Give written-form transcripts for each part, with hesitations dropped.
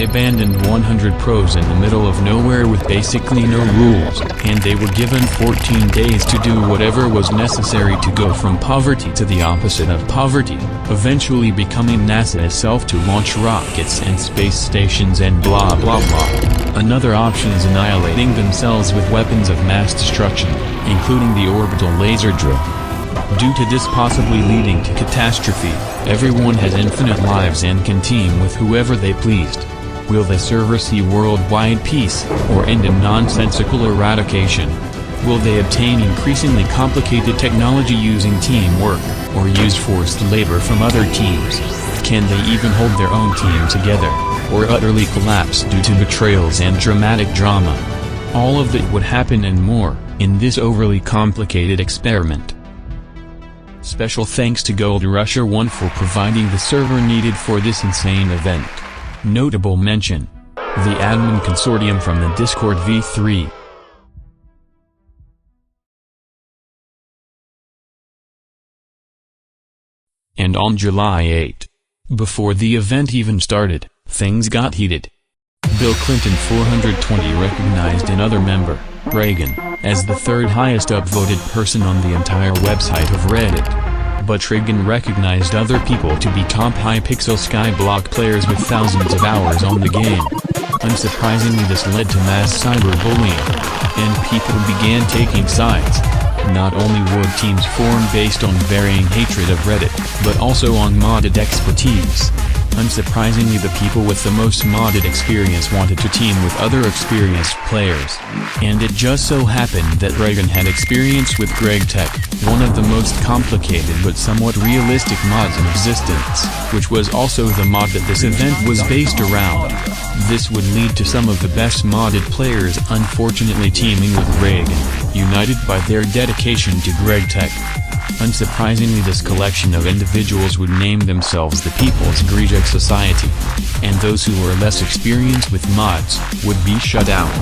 They abandoned 100 pros in the middle of nowhere with basically no rules, and they were given 14 days to do whatever was necessary to go from poverty to the opposite of poverty, eventually becoming NASA itself to launch rockets and space stations and blah blah blah. Another option is annihilating themselves with weapons of mass destruction, including the orbital laser drill. Due to this possibly leading to catastrophe, everyone has infinite lives and can team with whoever they pleased. Will the server see worldwide peace, or end in nonsensical eradication? Will they obtain increasingly complicated technology using teamwork, or use forced labor from other teams? Can they even hold their own team together, or utterly collapse due to betrayals and dramatic drama? All of that would happen and more, in this overly complicated experiment. Special thanks to Gold Rusher 1 for providing the server needed for this insane event. Notable mention: the admin consortium from the Discord v3. And on July 8, before the event even started, things got heated. Bill Clinton 420 recognized another member, Reagan, as the third highest upvoted person on the entire website of Reddit. But Reagan recognized other people to be top Hypixel Skyblock players with thousands of hours on the game. Unsurprisingly, this led to mass cyberbullying, and people began taking sides. Not only would teams form based on varying hatred of Reddit, but also on modded expertise. Unsurprisingly, the people with the most modded experience wanted to team with other experienced players. And it just so happened that Reagan had experience with GregTech, one of the most complicated but somewhat realistic mods in existence, which was also the mod that this event was based around. This would lead to some of the best modded players unfortunately teaming with Reagan, united by their dedication to GregTech. Unsurprisingly, this collection of individuals would name themselves the People's Grian Society, and those who were less experienced with mods would be shut out.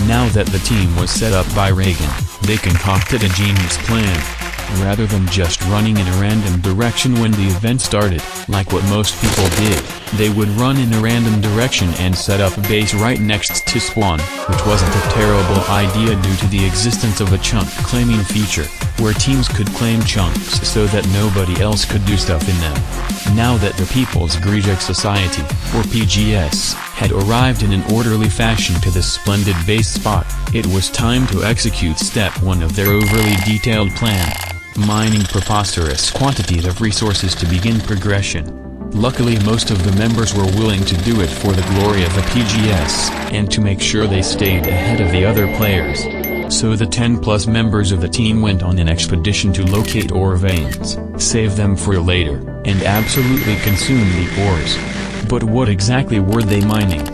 Now that the team was set up by Reagan, they concocted a genius plan. Rather than just running in a random direction when the event started, like what most people did, they would run in a random direction and set up a base right next to spawn, which wasn't a terrible idea due to the existence of a chunk claiming feature, where teams could claim chunks so that nobody else could do stuff in them. Now that the People's Grian Society, or PGS, had arrived in an orderly fashion to this splendid base spot, it was time to execute step 1 of their overly detailed plan: mining preposterous quantities of resources to begin progression. Luckily, most of the members were willing to do it for the glory of the PGS, and to make sure they stayed ahead of the other players. So the 10+ members of the team went on an expedition to locate ore veins, save them for later, and absolutely consume the ores. But what exactly were they mining?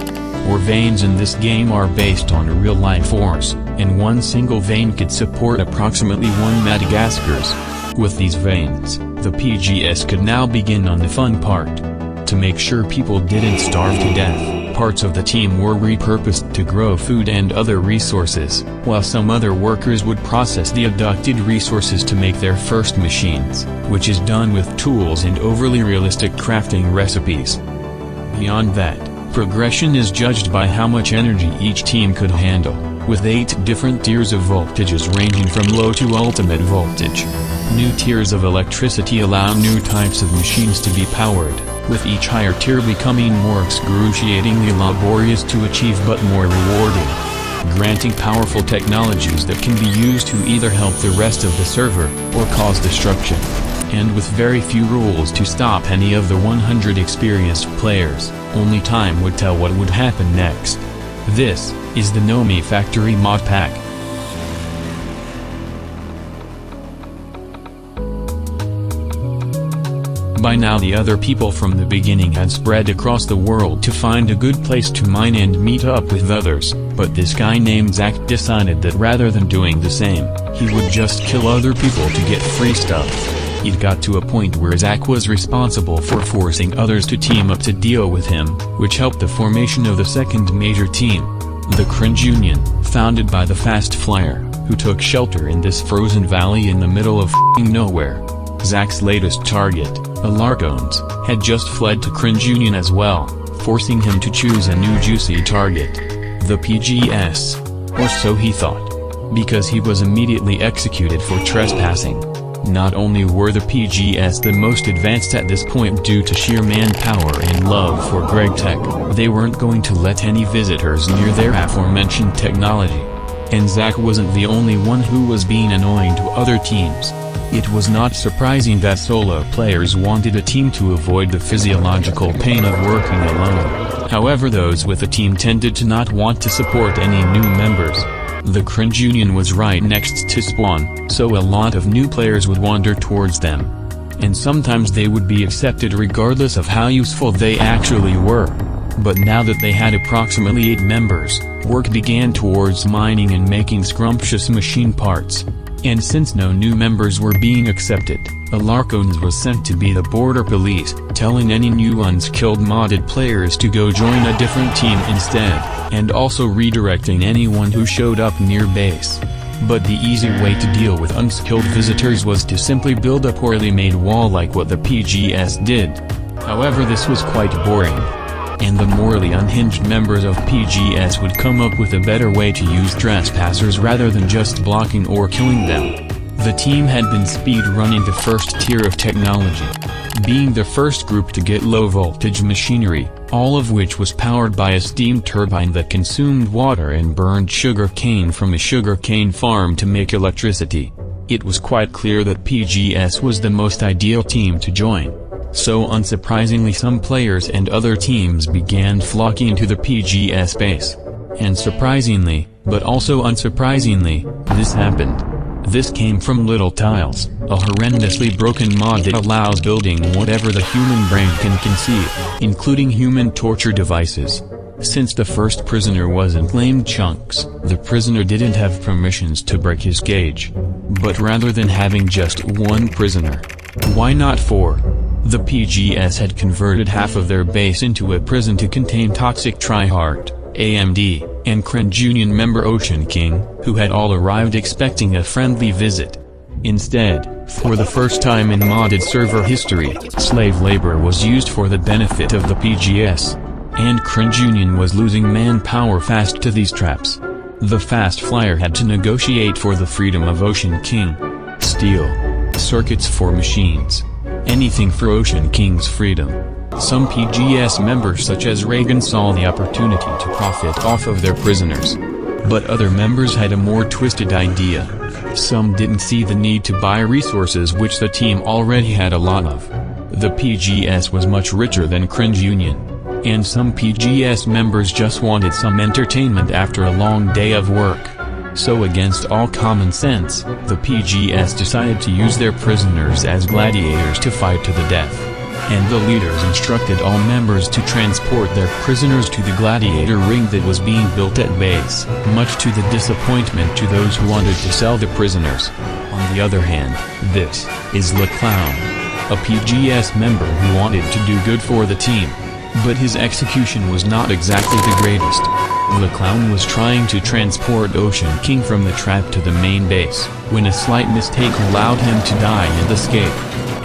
Ore veins in this game are based on real-life ores, and one single vein could support approximately 1 Madagascar's. With these veins, the PGS could now begin on the fun part. To make sure people didn't starve to death, parts of the team were repurposed to grow food and other resources, while some other workers would process the abducted resources to make their first machines, which is done with tools and overly realistic crafting recipes. Beyond that, progression is judged by how much energy each team could handle, with 8 different tiers of voltages ranging from low to ultimate voltage. New tiers of electricity allow new types of machines to be powered, with each higher tier becoming more excruciatingly laborious to achieve but more rewarding, granting powerful technologies that can be used to either help the rest of the server, or cause destruction. And with very few rules to stop any of the 100 experienced players, only time would tell what would happen next. This is the Nomi Factory mod pack. By now the other people from the beginning had spread across the world to find a good place to mine and meet up with others, but this guy named Zach decided that rather than doing the same, he would just kill other people to get free stuff. It got to a point where Zach was responsible for forcing others to team up to deal with him, which helped the formation of the second major team, the Cringe Union, founded by the Fast Flyer, who took shelter in this frozen valley in the middle of f***ing nowhere. Zach's latest target, the Largones, had just fled to Cringe Union as well, forcing him to choose a new juicy target. The PGS. Or so he thought. Because he was immediately executed for trespassing. Not only were the PGS the most advanced at this point due to sheer manpower and love for GregTech, they weren't going to let any visitors near their aforementioned technology. And Zack wasn't the only one who was being annoying to other teams. It was not surprising that solo players wanted a team to avoid the physiological pain of working alone. However, those with a team tended to not want to support any new members. The cringe union was right next to spawn, so a lot of new players would wander towards them. And sometimes they would be accepted regardless of how useful they actually were. But now that they had approximately 8 members, work began towards mining and making scrumptious machine parts. And since no new members were being accepted, Alarcones was sent to be the border police, telling any new unskilled modded players to go join a different team instead, and also redirecting anyone who showed up near base. But the easy way to deal with unskilled visitors was to simply build a poorly made wall like what the PGS did. However, this was quite boring. And the morally unhinged members of PGS would come up with a better way to use trespassers rather than just blocking or killing them. The team had been speed-running the first tier of technology, being the first group to get low-voltage machinery, all of which was powered by a steam turbine that consumed water and burned sugar cane from a sugar cane farm to make electricity. It was quite clear that PGS was the most ideal team to join. So unsurprisingly, some players and other teams began flocking to the PGS base. And surprisingly, but also unsurprisingly, this happened. This came from Little Tiles, a horrendously broken mod that allows building whatever the human brain can conceive, including human torture devices. Since the first prisoner wasn't named Chunks, the prisoner didn't have permissions to break his cage. But rather than having just one prisoner, why not 4? The PGS had converted half of their base into a prison to contain Toxic Tryhard, AMD, and Cringe Union member Ocean King, who had all arrived expecting a friendly visit. Instead, for the first time in modded server history, slave labor was used for the benefit of the PGS. And Cringe Union was losing manpower fast to these traps. The Fast Flyer had to negotiate for the freedom of Ocean King. Steel. Circuits for machines. Anything for Ocean King's freedom. Some PGS members such as Reagan saw the opportunity to profit off of their prisoners. But other members had a more twisted idea. Some didn't see the need to buy resources which the team already had a lot of. The PGS was much richer than Cringe Union. And some PGS members just wanted some entertainment after a long day of work. So against all common sense, the PGS decided to use their prisoners as gladiators to fight to the death. And the leaders instructed all members to transport their prisoners to the gladiator ring that was being built at base, much to the disappointment to those who wanted to sell the prisoners. On the other hand, this is Le Clown, a PGS member who wanted to do good for the team. But his execution was not exactly the greatest. The clown was trying to transport Ocean King from the trap to the main base, when a slight mistake allowed him to die and escape.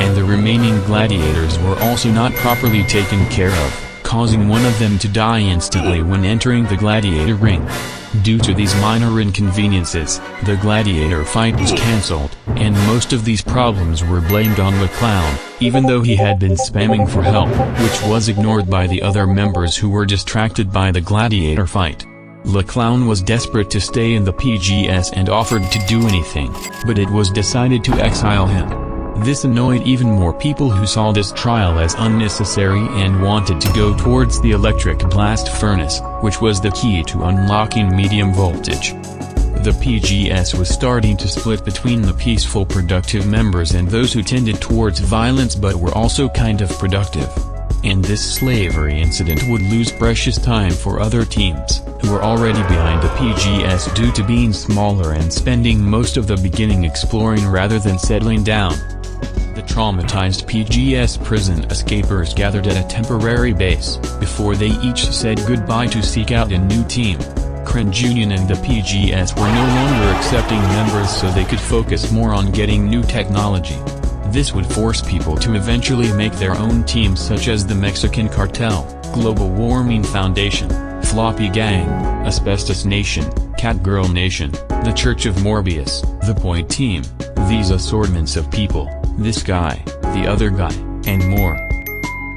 And the remaining gladiators were also not properly taken care of, causing one of them to die instantly when entering the gladiator ring. Due to these minor inconveniences, the gladiator fight was cancelled, and most of these problems were blamed on the clown, even though he had been spamming for help, which was ignored by the other members who were distracted by the gladiator fight. The clown was desperate to stay in the PGS and offered to do anything, but it was decided to exile him. This annoyed even more people who saw this trial as unnecessary and wanted to go towards the electric blast furnace, which was the key to unlocking medium voltage. The PGS was starting to split between the peaceful productive members and those who tended towards violence but were also kind of productive. And this slavery incident would lose precious time for other teams, who were already behind the PGS due to being smaller and spending most of the beginning exploring rather than settling down. The traumatized PGS prison escapers gathered at a temporary base, before they each said goodbye to seek out a new team. Cringe Union and the PGS were no longer accepting members so they could focus more on getting new technology. This would force people to eventually make their own teams such as the Mexican cartel. Global Warming Foundation, Floppy Gang, Asbestos Nation, Catgirl Nation, the Church of Morbius, the Point Team, these assortments of people, this guy, the other guy, and more.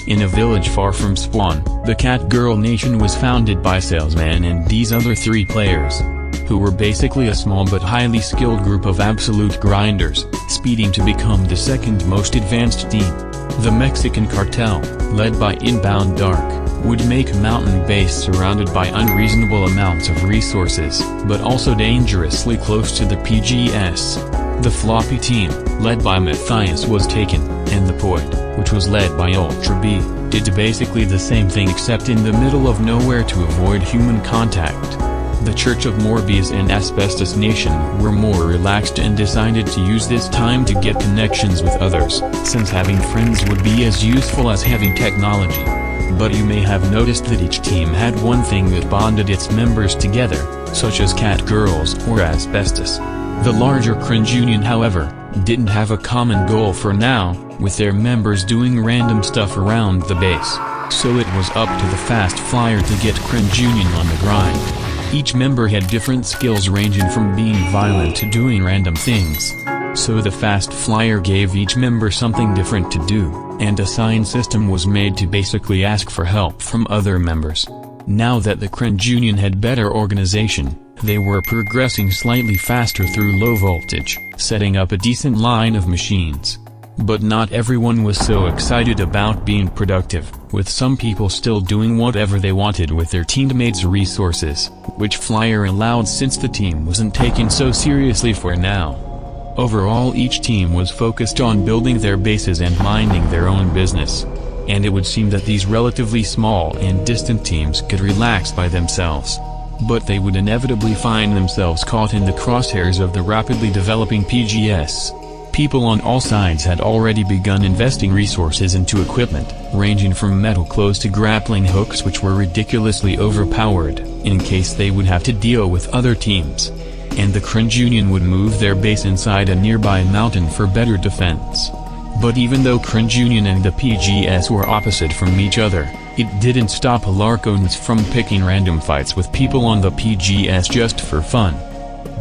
In a village far from Spawn, the Catgirl Nation was founded by Salesman and these other 3 players, who were basically a small but highly skilled group of absolute grinders, speeding to become the second most advanced team. The Mexican cartel, led by Inbound Dark, would make a mountain base surrounded by unreasonable amounts of resources, but also dangerously close to the PGS. The Floppy team, led by Matthias, was taken, and the Point, which was led by Ultra B, did basically the same thing except in the middle of nowhere to avoid human contact. The Church of Morbius and Asbestos Nation were more relaxed and decided to use this time to get connections with others, since having friends would be as useful as having technology. But you may have noticed that each team had one thing that bonded its members together, such as Catgirls or Asbestos. The larger Cringe Union, however, didn't have a common goal for now, with their members doing random stuff around the base. So it was up to the Fast Flyer to get Cringe Union on the grind. Each member had different skills ranging from being violent to doing random things. So the Fast Flyer gave each member something different to do, and a sign system was made to basically ask for help from other members. Now that the Cringe Union had better organization, they were progressing slightly faster through low voltage, setting up a decent line of machines. But not everyone was so excited about being productive, with some people still doing whatever they wanted with their teammates' resources, which Flyer allowed since the team wasn't taken so seriously for now. Overall, each team was focused on building their bases and minding their own business. And it would seem that these relatively small and distant teams could relax by themselves. But they would inevitably find themselves caught in the crosshairs of the rapidly developing PGS. People on all sides had already begun investing resources into equipment, ranging from metal clothes to grappling hooks, which were ridiculously overpowered, in case they would have to deal with other teams. And the Cringe Union would move their base inside a nearby mountain for better defense. But even though Cringe Union and the PGS were opposite from each other, it didn't stop Alarcons from picking random fights with people on the PGS just for fun.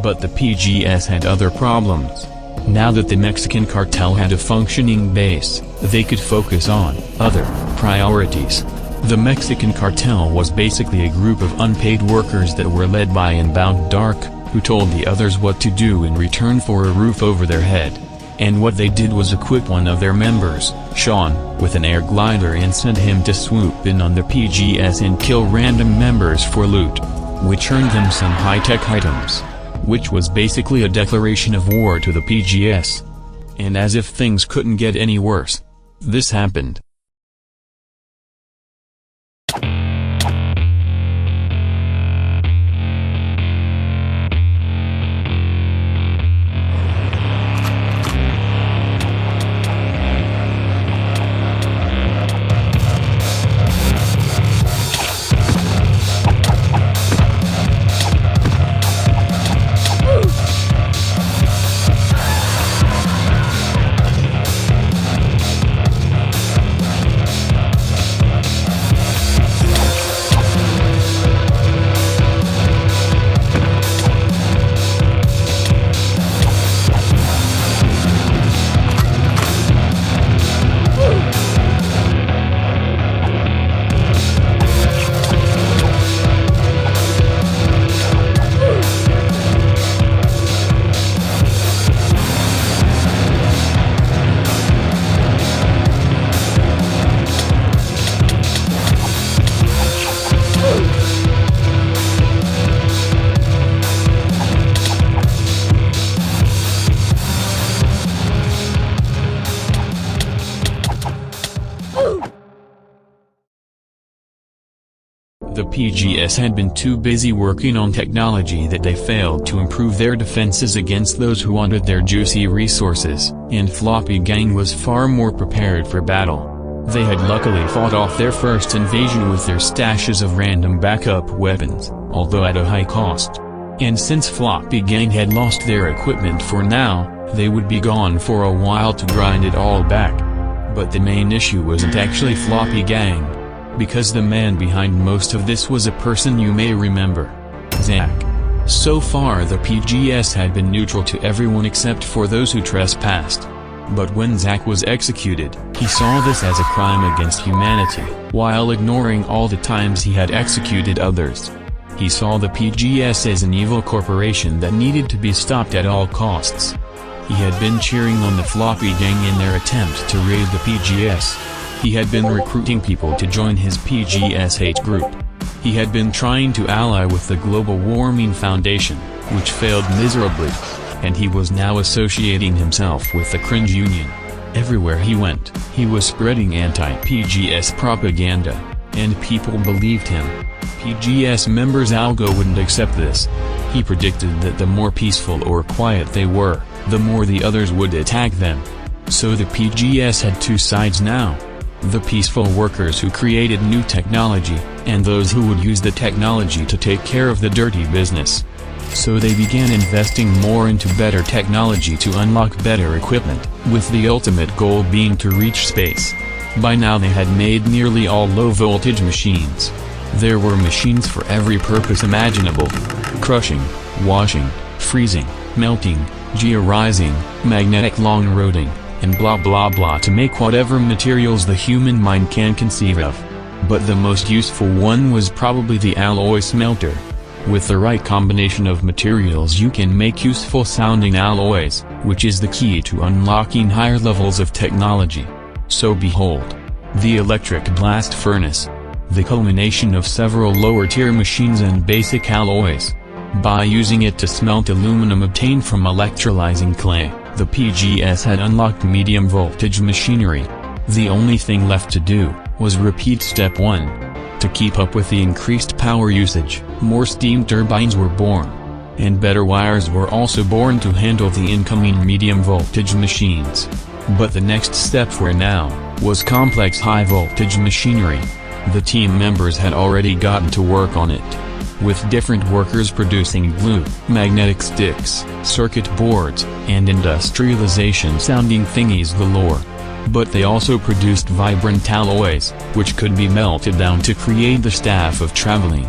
But the PGS had other problems. Now that the Mexican cartel had a functioning base, they could focus on other priorities. The Mexican cartel was basically a group of unpaid workers that were led by Inbound Dark, who told the others what to do in return for a roof over their head. And what they did was equip one of their members, Sean, with an air glider and send him to swoop in on the PGS and kill random members for loot, which earned them some high-tech items, which was basically a declaration of war to the PGS. And as if things couldn't get any worse, this happened. The PGS had been too busy working on technology that they failed to improve their defenses against those who wanted their juicy resources, and Floppy Gang was far more prepared for battle. They had luckily fought off their first invasion with their stashes of random backup weapons, although at a high cost. And since Floppy Gang had lost their equipment for now, they would be gone for a while to grind it all back. But the main issue wasn't actually Floppy Gang. because the man behind most of this was a person you may remember. Zach. So far the PGS had been neutral to everyone except for those who trespassed. But when Zach was executed, he saw this as a crime against humanity, while ignoring all the times he had executed others. He saw the PGS as an evil corporation that needed to be stopped at all costs. He had been cheering on the Floppy Gang in their attempt to raid the PGS. He had been recruiting people to join his PGS hate group. He had been trying to ally with the Global Warming Foundation, which failed miserably. And he was now associating himself with the Cringe Union. Everywhere he went, he was spreading anti-PGS propaganda, and people believed him. PGS members Algo wouldn't accept this. He predicted that the more peaceful or quiet they were, the more the others would attack them. So the PGS had two sides now. The peaceful workers who created new technology, and those who would use the technology to take care of the dirty business. So they began investing more into better technology to unlock better equipment, with the ultimate goal being to reach space. By now they had made nearly all low-voltage machines. There were machines for every purpose imaginable: crushing, washing, freezing, melting, georizing, magnetic long-roading, and blah blah blah to make whatever materials the human mind can conceive of. But the most useful one was probably the alloy smelter. With the right combination of materials you can make useful sounding alloys, which is the key to unlocking higher levels of technology. So behold, the electric blast furnace. The culmination of several lower tier machines and basic alloys. By using it to smelt aluminum obtained from electrolyzing clay, the PGS had unlocked medium voltage machinery. The only thing left to do was repeat step 1. To keep up with the increased power usage, more steam turbines were born. And better wires were also born to handle the incoming medium voltage machines. But the next step for now was complex high voltage machinery. The team members had already gotten to work on it, with different workers producing glue, magnetic sticks, circuit boards, and industrialization-sounding thingies galore. But they also produced vibrant alloys, which could be melted down to create the staff of traveling.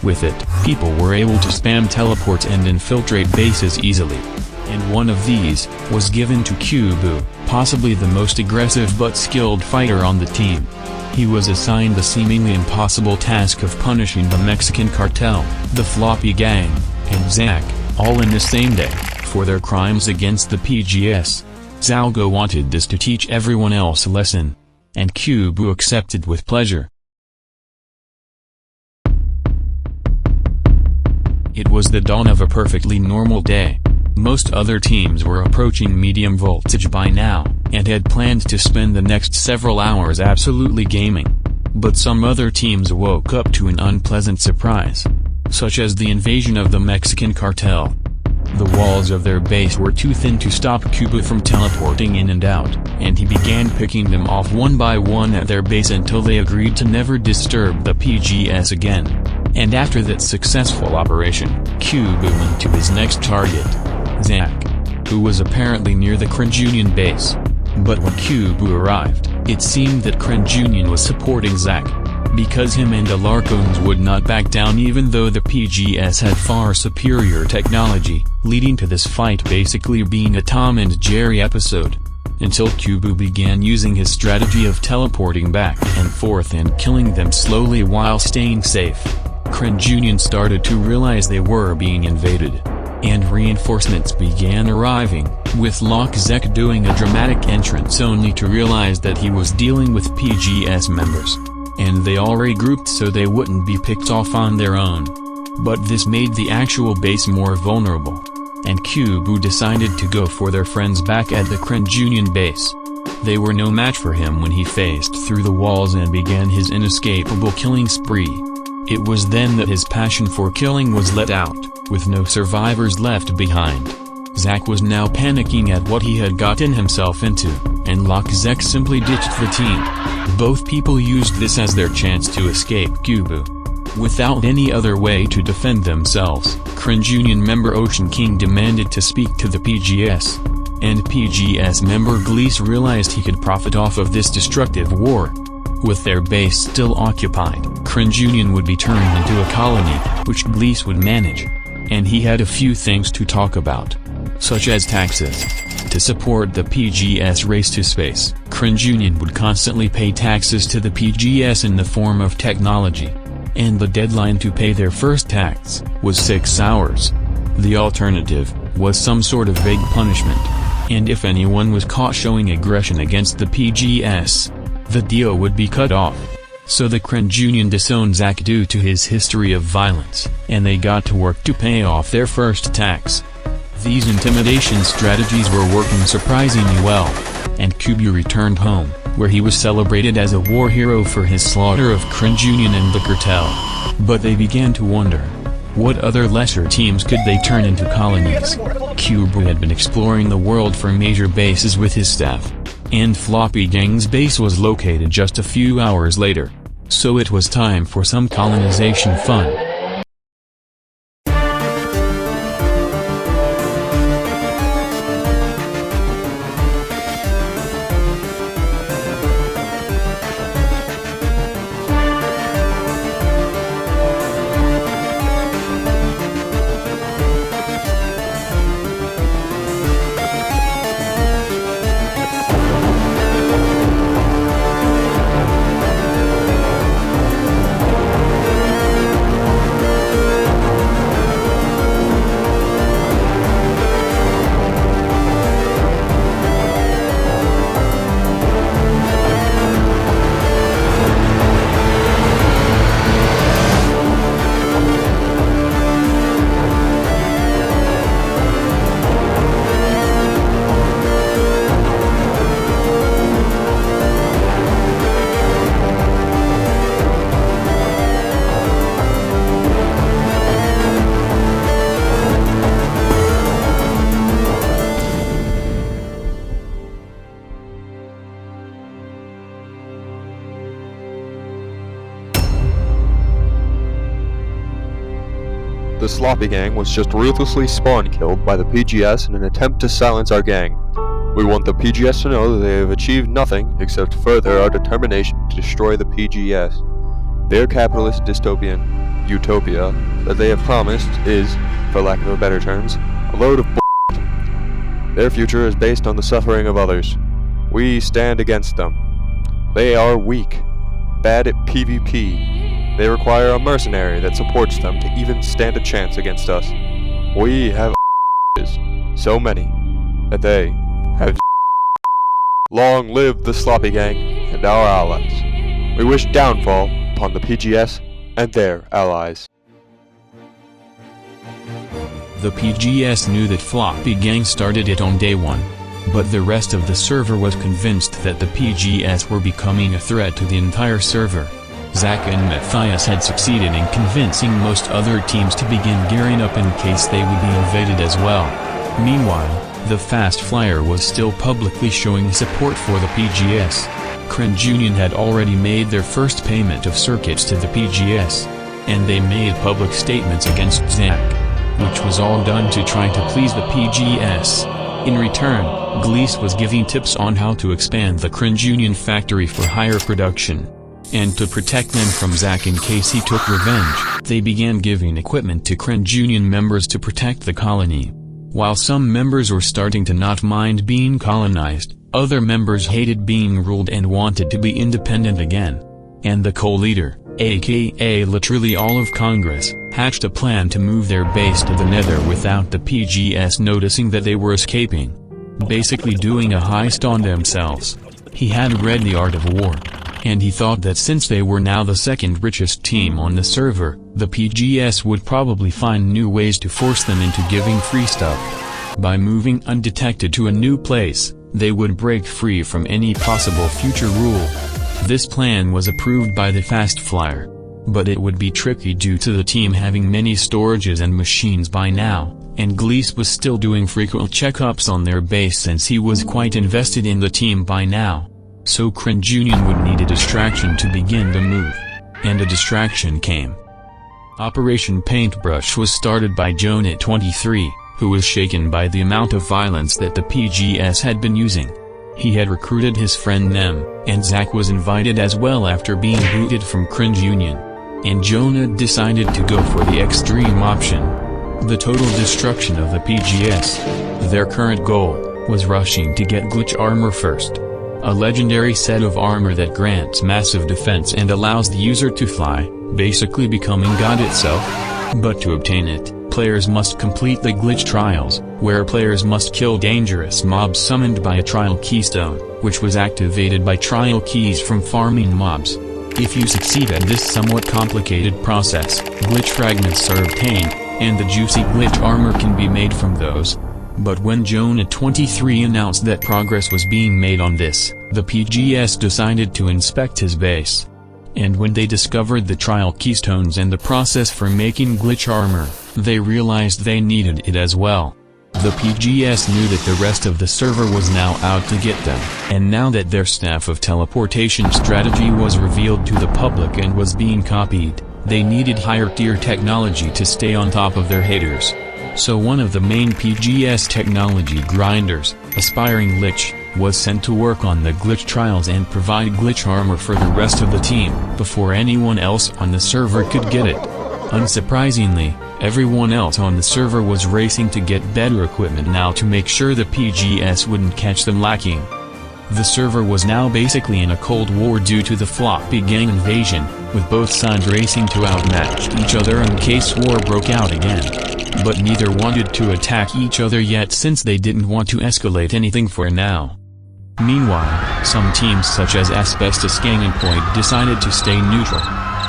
With it, people were able to spam teleports and infiltrate bases easily. And one of these was given to Cubu, possibly the most aggressive but skilled fighter on the team. He was assigned the seemingly impossible task of punishing the Mexican cartel, the Floppy Gang, and Zach, all in the same day, for their crimes against the PGS. Zalgo wanted this to teach everyone else a lesson. And Cubu accepted with pleasure. It was the dawn of a perfectly normal day. Most other teams were approaching medium voltage by now, and had planned to spend the next several hours absolutely gaming. But some other teams woke up to an unpleasant surprise. Such as the invasion of the Mexican cartel. The walls of their base were too thin to stop Cubu from teleporting in and out, and he began picking them off one by one at their base until they agreed to never disturb the PGS again. And after that successful operation, Cubu went to his next target, Zach, who was apparently near the Cringe Union base. But when Cubu arrived, it seemed that Cringe Union was supporting Zach. Because him and the Larcones would not back down even though the PGS had far superior technology, leading to this fight basically being a Tom and Jerry episode. Until Cubu began using his strategy of teleporting back and forth and killing them slowly while staying safe. Cringe Union started to realize they were being invaded. And reinforcements began arriving, with Zek doing a dramatic entrance only to realize that he was dealing with PGS members. And they all regrouped so they wouldn't be picked off on their own. But this made the actual base more vulnerable. And Cubu decided to go for their friends back at the Cringe Union base. They were no match for him when he phased through the walls and began his inescapable killing spree. It was then that his passion for killing was let out, with no survivors left behind. Zach was now panicking at what he had gotten himself into, and Zek simply ditched the team. Both people used this as their chance to escape Cubu. Without any other way to defend themselves, Cringe Union member Ocean King demanded to speak to the PGS. And PGS member Gleese realized he could profit off of this destructive war. With their base still occupied, Union would be turned into a colony, which Gliese would manage. And he had a few things to talk about, such as taxes. To support the PGS race to space, Union would constantly pay taxes to the PGS in the form of technology. And the deadline to pay their first tax was 6 hours. The alternative was some sort of vague punishment. And if anyone was caught showing aggression against the PGS, the deal would be cut off. So the Union disowned Zach due to his history of violence, and they got to work to pay off their first tax. These intimidation strategies were working surprisingly well, and Kubu returned home, where he was celebrated as a war hero for his slaughter of Union and the cartel. But they began to wonder, what other lesser teams could they turn into colonies? Kubu had been exploring the world for major bases with his staff, and Floppy Gang's base was located just a few hours later. So it was time for some colonization fun. The Sloppy Gang was just ruthlessly spawn-killed by the PGS in an attempt to silence our gang. We want the PGS to know that they have achieved nothing except further our determination to destroy the PGS. Their capitalist dystopian utopia that they have promised is, for lack of better terms, a load of bullshit. Their future is based on the suffering of others. We stand against them. They are weak, bad at PvP. They require a mercenary that supports them to even stand a chance against us. We have so many that they have. Long live the Sloppy Gang and our allies. We wish downfall upon the PGS and their allies. The PGS knew that Floppy Gang started it on day 1. But the rest of the server was convinced that the PGS were becoming a threat to the entire server. Zach and Matthias had succeeded in convincing most other teams to begin gearing up in case they would be invaded as well. Meanwhile, the Fast Flyer was still publicly showing support for the PGS. Union had already made their first payment of circuits to the PGS. And they made public statements against Zach, which was all done to try to please the PGS. In return, Gliese was giving tips on how to expand the Union factory for higher production. And to protect them from Zach in case he took revenge, they began giving equipment to Union members to protect the colony. While some members were starting to not mind being colonized, other members hated being ruled and wanted to be independent again. And the co-leader, aka literally all of Congress, hatched a plan to move their base to the Nether without the PGS noticing that they were escaping. Basically doing a heist on themselves. He had read The Art of War. And he thought that since they were now the second richest team on the server, the PGS would probably find new ways to force them into giving free stuff. By moving undetected to a new place, they would break free from any possible future rule. This plan was approved by the Fast Flyer. But it would be tricky due to the team having many storages and machines by now, and Gliese was still doing frequent checkups on their base since he was quite invested in the team by now. So Union would need a distraction to begin the move. And a distraction came. Operation Paintbrush was started by Jonah 23, who was shaken by the amount of violence that the PGS had been using. He had recruited his friend Nem, and Zach was invited as well after being booted from Cringe Union. And Jonah decided to go for the extreme option. The total destruction of the PGS. Their current goal was rushing to get glitch armor first. A legendary set of armor that grants massive defense and allows the user to fly, basically becoming God itself. But to obtain it, players must complete the glitch trials, where players must kill dangerous mobs summoned by a trial keystone, which was activated by trial keys from farming mobs. If you succeed at this somewhat complicated process, glitch fragments are obtained, and the juicy glitch armor can be made from those. But when Jonah 23 announced that progress was being made on this, the PGS decided to inspect his base. And when they discovered the trial keystones and the process for making glitch armor, they realized they needed it as well. The PGS knew that the rest of the server was now out to get them, and now that their staff of teleportation strategy was revealed to the public and was being copied, they needed higher tier technology to stay on top of their haters. So one of the main PGS technology grinders, Aspiring Lich, was sent to work on the glitch trials and provide glitch armor for the rest of the team, before anyone else on the server could get it. Unsurprisingly, everyone else on the server was racing to get better equipment now to make sure the PGS wouldn't catch them lacking. The server was now basically in a cold war due to the floppy gang invasion, with both sides racing to outmatch each other in case war broke out again. But neither wanted to attack each other yet since they didn't want to escalate anything for now. Meanwhile, some teams such as Asbestos Gang and Point decided to stay neutral.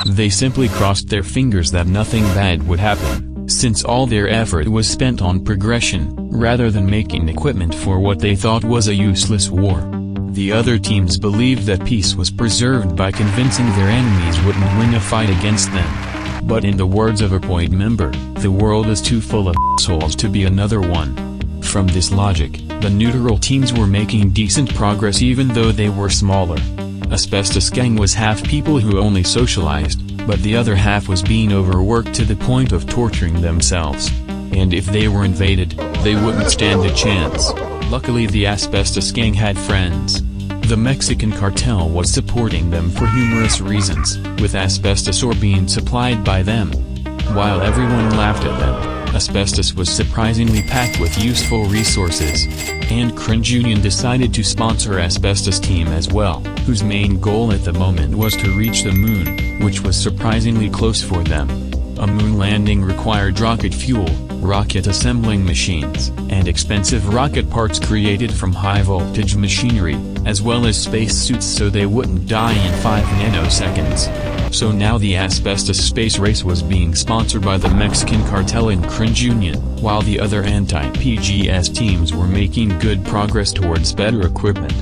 They simply crossed their fingers that nothing bad would happen, since all their effort was spent on progression, rather than making equipment for what they thought was a useless war. The other teams believed that peace was preserved by convincing their enemies wouldn't win a fight against them. But in the words of a Point member, the world is too full of assholes to be another one. From this logic, the neutral teams were making decent progress even though they were smaller. Asbestos Gang was half people who only socialized, but the other half was being overworked to the point of torturing themselves. And if they were invaded, they wouldn't stand a chance. Luckily the Asbestos Gang had friends. The Mexican cartel was supporting them for humorous reasons, with asbestos ore being supplied by them. While everyone laughed at them, asbestos was surprisingly packed with useful resources. And Cringe Union decided to sponsor Asbestos Team as well, whose main goal at the moment was to reach the moon, which was surprisingly close for them. A moon landing required rocket fuel, rocket assembling machines, and expensive rocket parts created from high-voltage machinery, as well as spacesuits so they wouldn't die in 5 nanoseconds. So now the Asbestos space race was being sponsored by the Mexican cartel and Cringe Union, while the other anti-PGS teams were making good progress towards better equipment.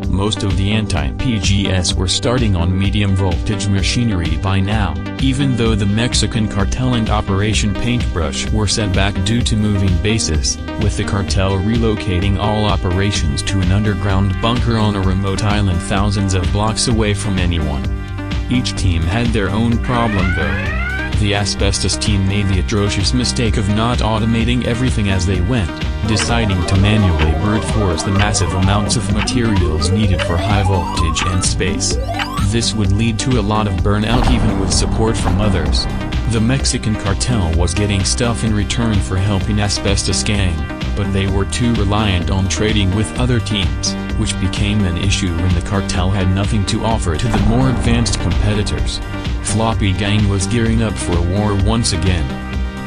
Most of the anti-PGS were starting on medium-voltage machinery by now, even though the Mexican cartel and Operation Paintbrush were set back due to moving bases, with the cartel relocating all operations to an underground bunker on a remote island thousands of blocks away from anyone. Each team had their own problem though. The Asbestos team made the atrocious mistake of not automating everything as they went, deciding to manually brute force the massive amounts of materials needed for high voltage and space. This would lead to a lot of burnout even with support from others. The Mexican cartel was getting stuff in return for helping Asbestos Gang, but they were too reliant on trading with other teams, which became an issue when the cartel had nothing to offer to the more advanced competitors. Floppy Gang was gearing up for a war once again.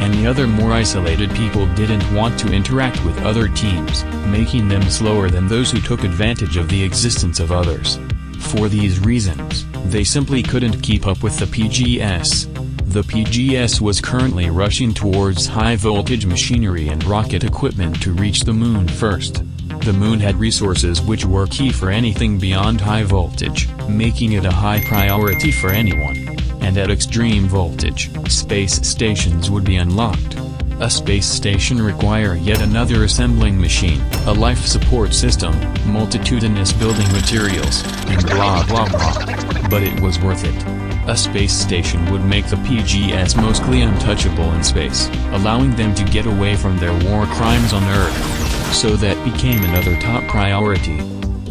And the other more isolated people didn't want to interact with other teams, making them slower than those who took advantage of the existence of others. For these reasons, they simply couldn't keep up with the PGS. The PGS was currently rushing towards high-voltage machinery and rocket equipment to reach the moon first. The moon had resources which were key for anything beyond high voltage, making it a high priority for anyone. And at extreme voltage, space stations would be unlocked. A space station required yet another assembling machine, a life support system, multitudinous building materials, and blah blah blah. But it was worth it. A space station would make the PGS mostly untouchable in space, allowing them to get away from their war crimes on Earth. So that became another top priority.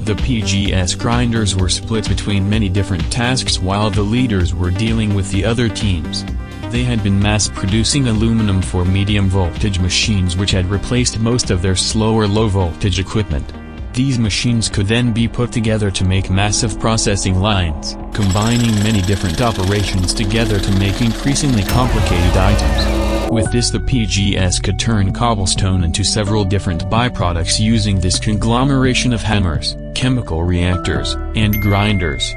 The PGS grinders were split between many different tasks while the leaders were dealing with the other teams. They had been mass-producing aluminum for medium-voltage machines which had replaced most of their slower low-voltage equipment. These machines could then be put together to make massive processing lines, combining many different operations together to make increasingly complicated items. With this, the PGS could turn cobblestone into several different byproducts using this conglomeration of hammers, chemical reactors, and grinders.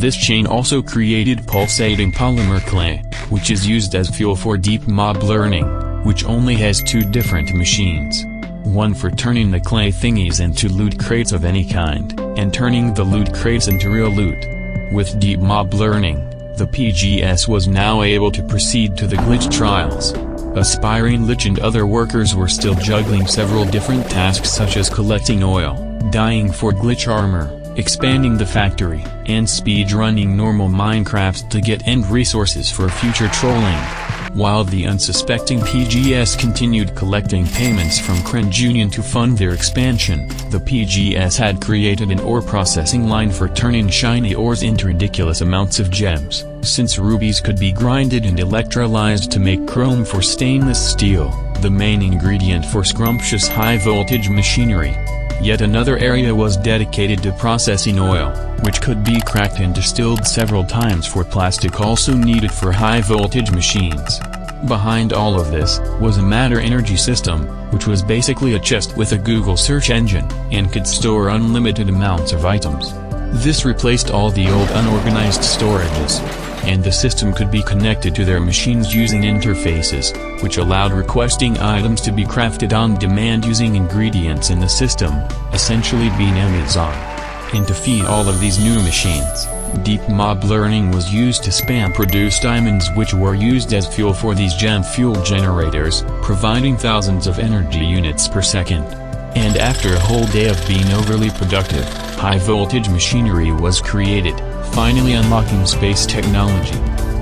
This chain also created pulsating polymer clay, which is used as fuel for deep mob learning, which only has two different machines. One for turning the clay thingies into loot crates of any kind, and turning the loot crates into real loot. With deep mob learning, the PGS was now able to proceed to the glitch trials. Aspiring Lich and other workers were still juggling several different tasks such as collecting oil, dyeing for glitch armor, expanding the factory, and speedrunning normal Minecraft to get end resources for future trolling. While the unsuspecting PGS continued collecting payments from Grian to fund their expansion, the PGS had created an ore processing line for turning shiny ores into ridiculous amounts of gems, since rubies could be grinded and electrolyzed to make chrome for stainless steel, the main ingredient for scrumptious high-voltage machinery. Yet another area was dedicated to processing oil, which could be cracked and distilled several times for plastic also needed for high-voltage machines. Behind all of this, was a matter energy system, which was basically a chest with a Google search engine, and could store unlimited amounts of items. This replaced all the old unorganized storages, and the system could be connected to their machines using interfaces, which allowed requesting items to be crafted on demand using ingredients in the system, essentially being Amazon. And to feed all of these new machines, deep mob learning was used to spam produce diamonds which were used as fuel for these gem fuel generators, providing thousands of energy units per second. And after a whole day of being overly productive, high-voltage machinery was created, finally unlocking space technology.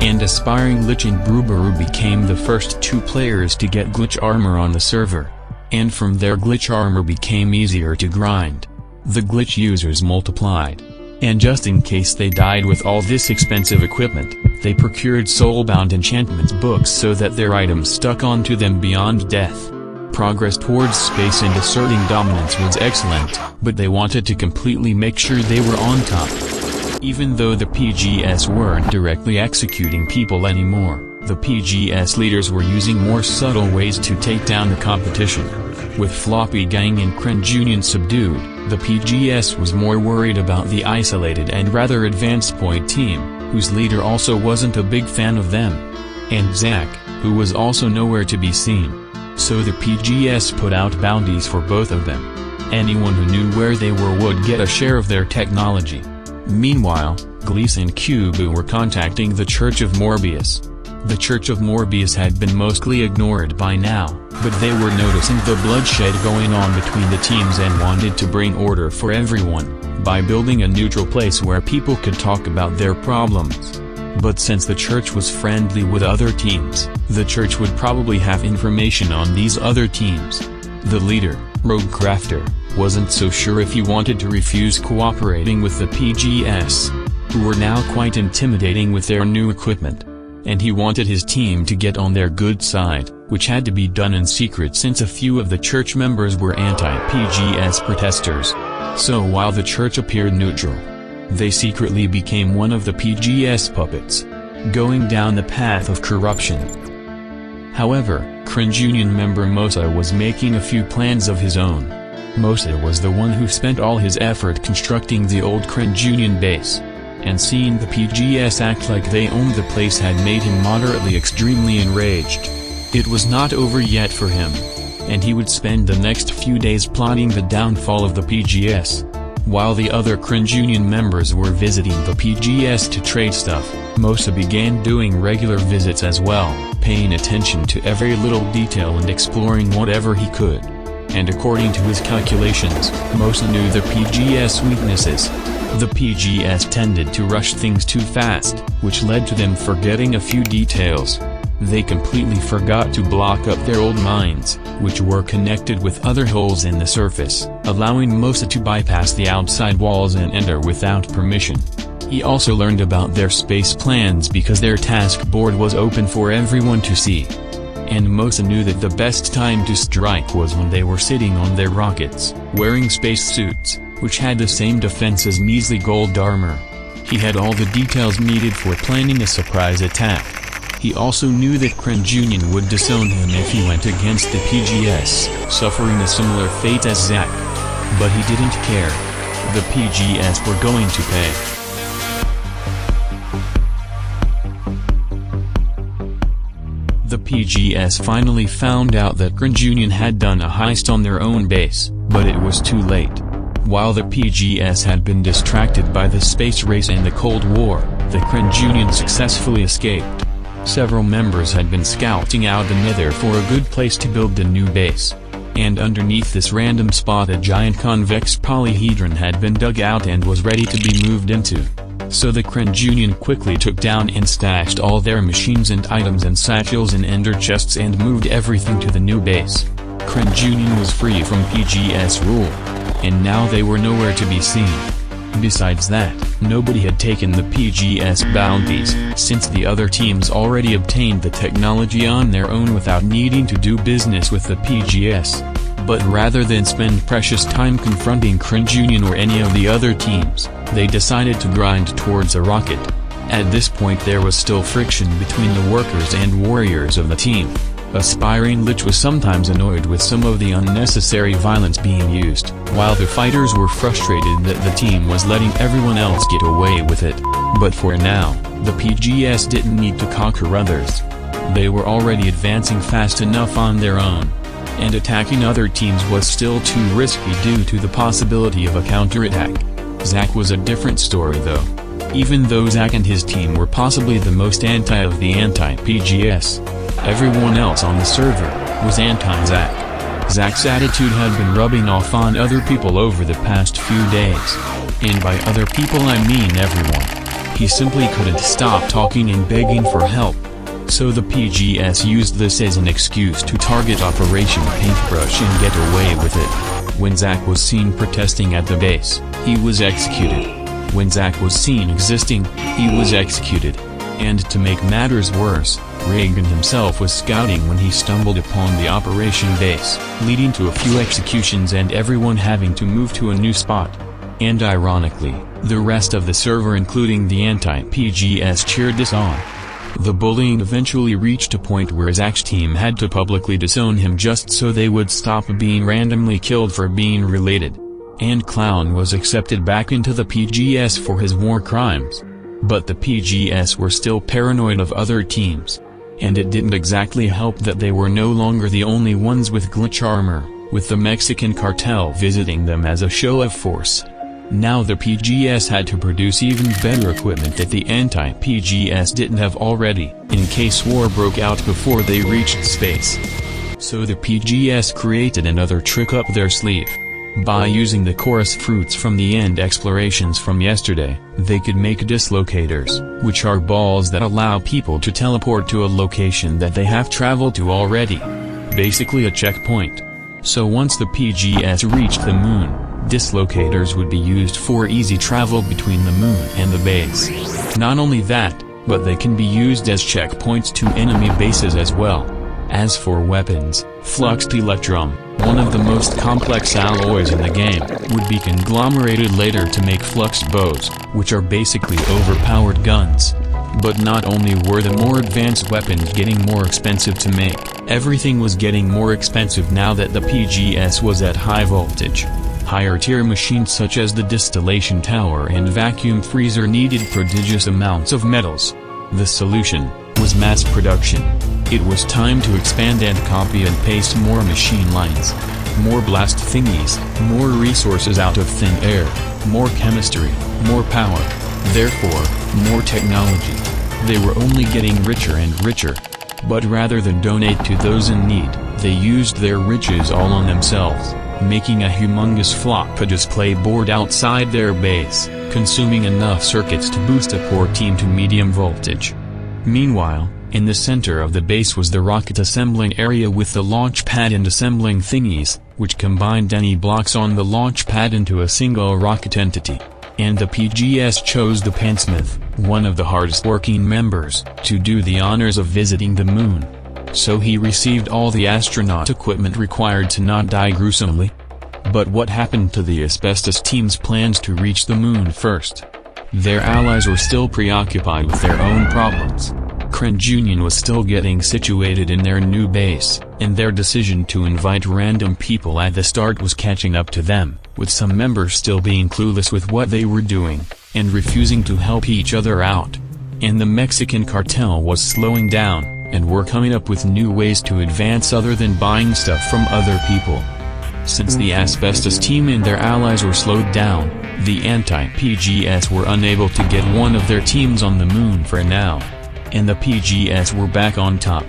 And Aspiring Lich and Brubaru became the first two players to get glitch armor on the server. And from there glitch armor became easier to grind. The glitch users multiplied. And just in case they died with all this expensive equipment, they procured soulbound enchantment books so that their items stuck onto them beyond death. Progress towards space and asserting dominance was excellent, but they wanted to completely make sure they were on top. Even though the PGS weren't directly executing people anymore, the PGS leaders were using more subtle ways to take down the competition. With Floppy Gang and Grian subdued, the PGS was more worried about the isolated and rather advanced point team, whose leader also wasn't a big fan of them. And Zack, who was also nowhere to be seen. So the PGS put out bounties for both of them. Anyone who knew where they were would get a share of their technology. Meanwhile, Glees and Cubu were contacting the Church of Morbius. The Church of Morbius had been mostly ignored by now, but they were noticing the bloodshed going on between the teams and wanted to bring order for everyone, by building a neutral place where people could talk about their problems. But since the church was friendly with other teams, the church would probably have information on these other teams. The leader, Rogue Crafter, wasn't so sure if he wanted to refuse cooperating with the PGS, who were now quite intimidating with their new equipment. And he wanted his team to get on their good side, which had to be done in secret since a few of the church members were anti-PGS protesters. So while the church appeared neutral, they secretly became one of the PGS puppets, going down the path of corruption. However, Grian member Mosa was making a few plans of his own. Mosa was the one who spent all his effort constructing the old Grian base. And seeing the PGS act like they owned the place had made him moderately extremely enraged. It was not over yet for him. And he would spend the next few days plotting the downfall of the PGS. While the other Grian members were visiting the PGS to trade stuff, Mosa began doing regular visits as well, paying attention to every little detail and exploring whatever he could. And according to his calculations, Mosa knew the PGS weaknesses. The PGS tended to rush things too fast, which led to them forgetting a few details. They completely forgot to block up their old mines, which were connected with other holes in the surface, allowing Mosa to bypass the outside walls and enter without permission. He also learned about their space plans because their task board was open for everyone to see. And Mosa knew that the best time to strike was when they were sitting on their rockets, wearing spacesuits, which had the same defense as measly gold armor. He had all the details needed for planning a surprise attack. He also knew that Grian would disown him if he went against the PGS, suffering a similar fate as Zack. But he didn't care. The PGS were going to pay. The PGS finally found out that Grian had done a heist on their own base, but it was too late. While the PGS had been distracted by the space race and the Cold War, the Grian successfully escaped. Several members had been scouting out the Nether for a good place to build the new base. And underneath this random spot a giant convex polyhedron had been dug out and was ready to be moved into. So the Grian quickly took down and stashed all their machines and items and satchels in ender chests and moved everything to the new base. Grian was free from PGS rule. And now they were nowhere to be seen. Besides that, nobody had taken the PGS bounties, since the other teams already obtained the technology on their own without needing to do business with the PGS. But rather than spend precious time confronting Grian or any of the other teams, they decided to grind towards a rocket. At this point there was still friction between the workers and warriors of the team. Aspiring Lich was sometimes annoyed with some of the unnecessary violence being used, while the fighters were frustrated that the team was letting everyone else get away with it. But for now, the PGS didn't need to conquer others. They were already advancing fast enough on their own. And attacking other teams was still too risky due to the possibility of a counterattack. Zack was a different story though. Even though Zack and his team were possibly the most anti of the anti-PGS, everyone else on the server was anti-Zack. Zack's attitude had been rubbing off on other people over the past few days. And by other people I mean everyone. He simply couldn't stop talking and begging for help. So the PGS used this as an excuse to target Operation Paintbrush and get away with it. When Zack was seen protesting at the base, he was executed. When Zack was seen existing, he was executed. And to make matters worse, Grian himself was scouting when he stumbled upon the operation base, leading to a few executions and everyone having to move to a new spot. And ironically, the rest of the server including the anti-PGS cheered this on. The bullying eventually reached a point where Zack's team had to publicly disown him just so they would stop being randomly killed for being related. And Clown was accepted back into the PGS for his war crimes. But the PGS were still paranoid of other teams. And it didn't exactly help that they were no longer the only ones with glitch armor, with the Mexican cartel visiting them as a show of force. Now the PGS had to produce even better equipment that the anti-PGS didn't have already, in case war broke out before they reached space. So the PGS created another trick up their sleeve. By using the chorus fruits from the end explorations from yesterday, they could make dislocators, which are balls that allow people to teleport to a location that they have traveled to already. Basically a checkpoint. So once the PGS reached the moon, dislocators would be used for easy travel between the moon and the base. Not only that, but they can be used as checkpoints to enemy bases as well. As for weapons, Fluxed Electrum, one of the most complex alloys in the game, would be conglomerated later to make Flux bows, which are basically overpowered guns. But not only were the more advanced weapons getting more expensive to make, everything was getting more expensive now that the PGS was at high voltage. Higher tier machines such as the distillation tower and vacuum freezer needed prodigious amounts of metals. The solution was mass production. It was time to expand and copy and paste more machine lines. More blast thingies, more resources out of thin air, more chemistry, more power. Therefore, more technology. They were only getting richer and richer. But rather than donate to those in need, they used their riches all on themselves, making a humongous floppa display board outside their base, consuming enough circuits to boost a poor team to medium voltage. Meanwhile, In the center of the base was the rocket assembling area with the launch pad and assembling thingies, which combined any blocks on the launch pad into a single rocket entity. And the PGS chose the Pantsmith, one of the hardest working members, to do the honors of visiting the moon. So he received all the astronaut equipment required to not die gruesomely. But what happened to the Asbestos team's plans to reach the moon first? Their allies were still preoccupied with their own problems. Cringe Union was still getting situated in their new base, and their decision to invite random people at the start was catching up to them, with some members still being clueless with what they were doing, and refusing to help each other out. And the Mexican cartel was slowing down, and were coming up with new ways to advance other than buying stuff from other people. Since the Asbestos team and their allies were slowed down, the anti-PGS were unable to get one of their teams on the moon for now. And the PGS were back on top.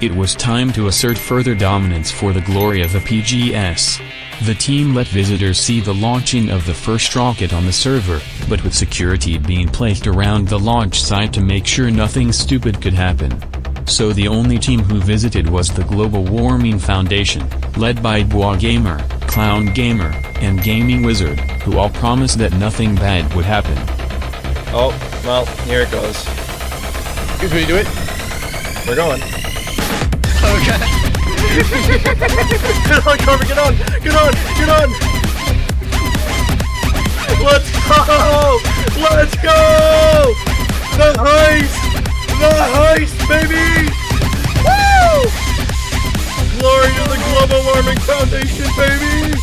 It was time to assert further dominance for the glory of the PGS. The team let visitors see the launching of the first rocket on the server, but with security being placed around the launch site to make sure nothing stupid could happen. So the only team who visited was the Global Warming Foundation, led by Bois Gamer, Clown Gamer, and Gaming Wizard, who all promised that nothing bad would happen. Oh, well, here it goes. Excuse me, do it. We're going. Okay. Get on, Carver, get on! Get on! Get on! Let's go! Let's go! The heist! The heist, baby! Woo! Glory to the Global Warming Foundation, baby!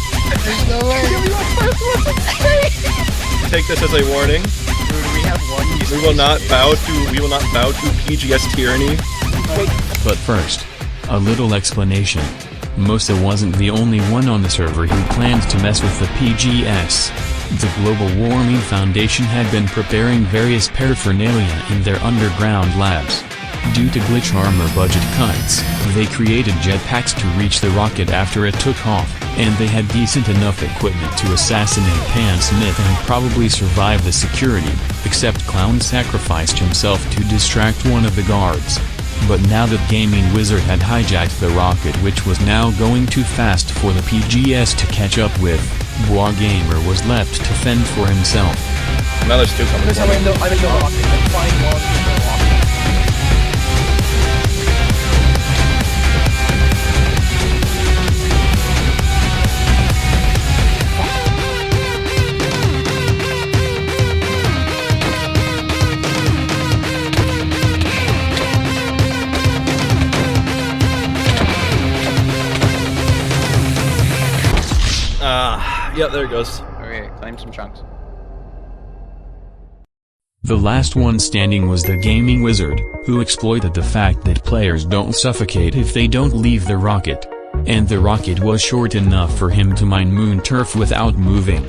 There's no way. Take this as a warning. Dude, we have one. We will not bow to PGS tyranny. But first, a little explanation. Mosa wasn't the only one on the server who planned to mess with the PGS. The Global Warming Foundation had been preparing various paraphernalia in their underground labs. Due to glitch armor budget cuts, they created jetpacks to reach the rocket after it took off, and they had decent enough equipment to assassinate Pan Smith and probably survive the security, except Clown sacrificed himself to distract one of the guards. But now that Gaming Wizard had hijacked the rocket, which was now going too fast for the PGS to catch up with, Bois Gamer was left to fend for himself. Now there's two coming. I'm in the rocket. I'm flying walls in the rocket. Yeah, there it goes. Okay, claim some chunks. The last one standing was the Gaming Wizard, who exploited the fact that players don't suffocate if they don't leave the rocket. And the rocket was short enough for him to mine moon turf without moving.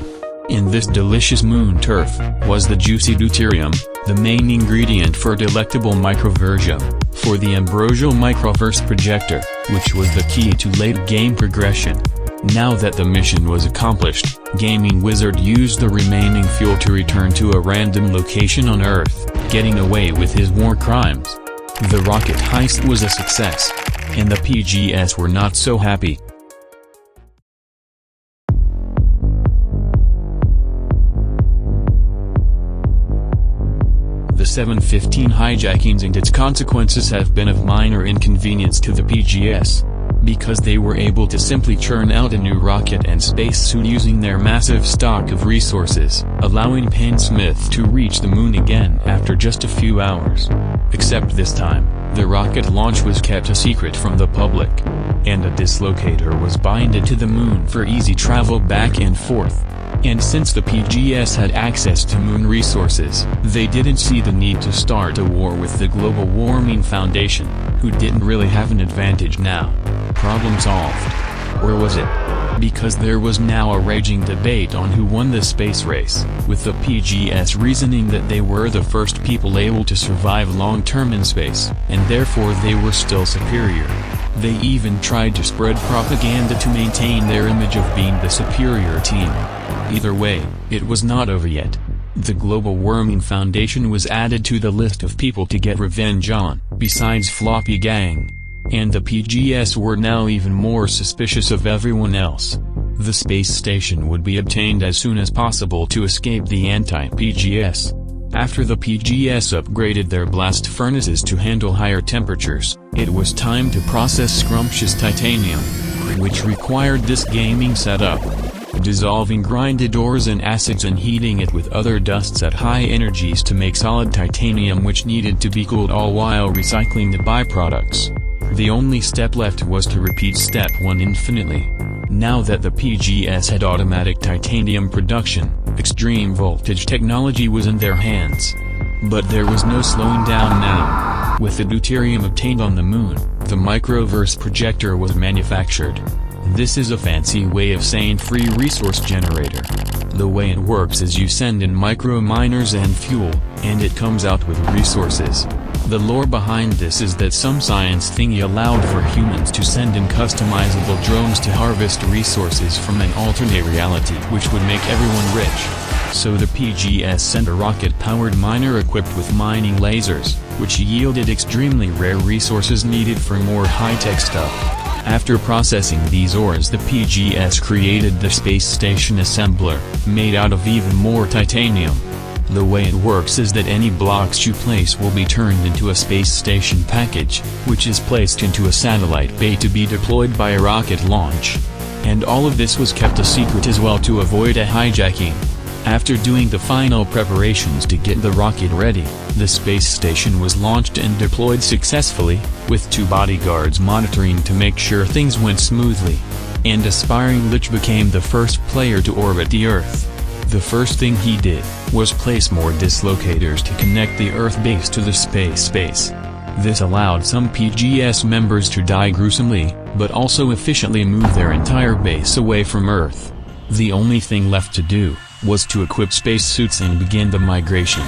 In this delicious moon turf, was the juicy deuterium, the main ingredient for delectable microversion, for the ambrosial microverse projector, which was the key to late game progression. Now that the mission was accomplished, Gaming Wizard used the remaining fuel to return to a random location on Earth, getting away with his war crimes. The rocket heist was a success, and the PGS were not so happy. The 715 hijackings and its consequences have been of minor inconvenience to the PGS, because they were able to simply churn out a new rocket and spacesuit using their massive stock of resources, allowing Pan Smith to reach the moon again after just a few hours. Except this time, the rocket launch was kept a secret from the public, and a dislocator was binded to the moon for easy travel back and forth. And since the PGS had access to moon resources, they didn't see the need to start a war with the Global Warming Foundation, who didn't really have an advantage now. Problem solved. Or was it? Because there was now a raging debate on who won the space race, with the PGS reasoning that they were the first people able to survive long-term in space, and therefore they were still superior. They even tried to spread propaganda to maintain their image of being the superior team. Either way, it was not over yet. The Global Warming Foundation was added to the list of people to get revenge on. besides Floppy Gang. And the PGS were now even more suspicious of everyone else. The space station would be obtained as soon as possible to escape the anti-PGS. After the PGS upgraded their blast furnaces to handle higher temperatures, it was time to process scrumptious titanium, which required this gaming setup. Dissolving grinded ores and acids and heating it with other dusts at high energies to make solid titanium, which needed to be cooled, all while recycling the byproducts. The only step left was to repeat step 1 infinitely. Now that the PGS had automatic titanium production, extreme voltage technology was in their hands. But there was no slowing down now. With the deuterium obtained on the moon, the microverse projector was manufactured. This is a fancy way of saying free resource generator. The way it works is you send in micro miners and fuel, and it comes out with resources. The lore behind this is that some science thingy allowed for humans to send in customizable drones to harvest resources from an alternate reality which would make everyone rich. So the PGS sent a rocket-powered miner equipped with mining lasers, which yielded extremely rare resources needed for more high-tech stuff. After processing these ores, the PGS created the space station assembler, made out of even more titanium. The way it works is that any blocks you place will be turned into a space station package, which is placed into a satellite bay to be deployed by a rocket launch. And all of this was kept a secret as well to avoid a hijacking. After doing the final preparations to get the rocket ready, the space station was launched and deployed successfully, with 2 bodyguards monitoring to make sure things went smoothly. And Aspiring Lich became the first player to orbit the Earth. The first thing he did was place more dislocators to connect the Earth base to the space base. This allowed some PGS members to die gruesomely, but also efficiently move their entire base away from Earth. The only thing left to do was to equip spacesuits and begin the migration.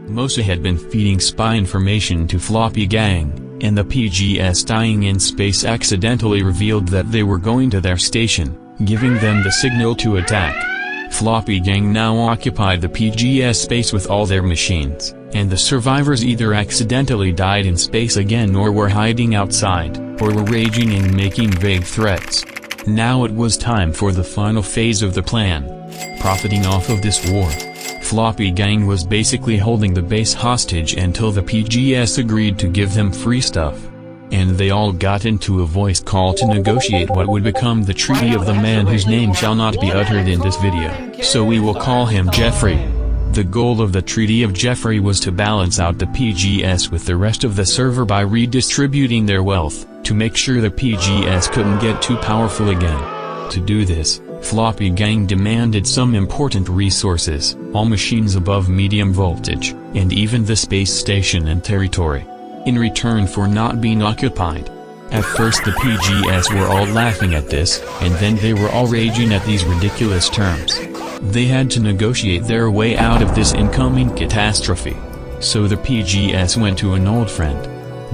Mosa had been feeding spy information to Floppy Gang, and the PGS dying in space accidentally revealed that they were going to their station, giving them the signal to attack. Floppy Gang now occupied the PGS space with all their machines, and the survivors either accidentally died in space again or were hiding outside, or were raging and making vague threats. Now it was time for the final phase of the plan. Profiting off of this war, Floppy Gang was basically holding the base hostage until the PGS agreed to give them free stuff. And they all got into a voice call to negotiate what would become the treaty of the man whose name shall not be uttered in this video, so we will call him Jeffrey. The goal of the Treaty of Jeffrey was to balance out the PGS with the rest of the server by redistributing their wealth, to make sure the PGS couldn't get too powerful again. To do this, Floppy Gang demanded some important resources, all machines above medium voltage, and even the space station and territory, in return for not being occupied. At first the PGS were all laughing at this, and then they were all raging at these ridiculous terms. They had to negotiate their way out of this incoming catastrophe. So the PGS went to an old friend.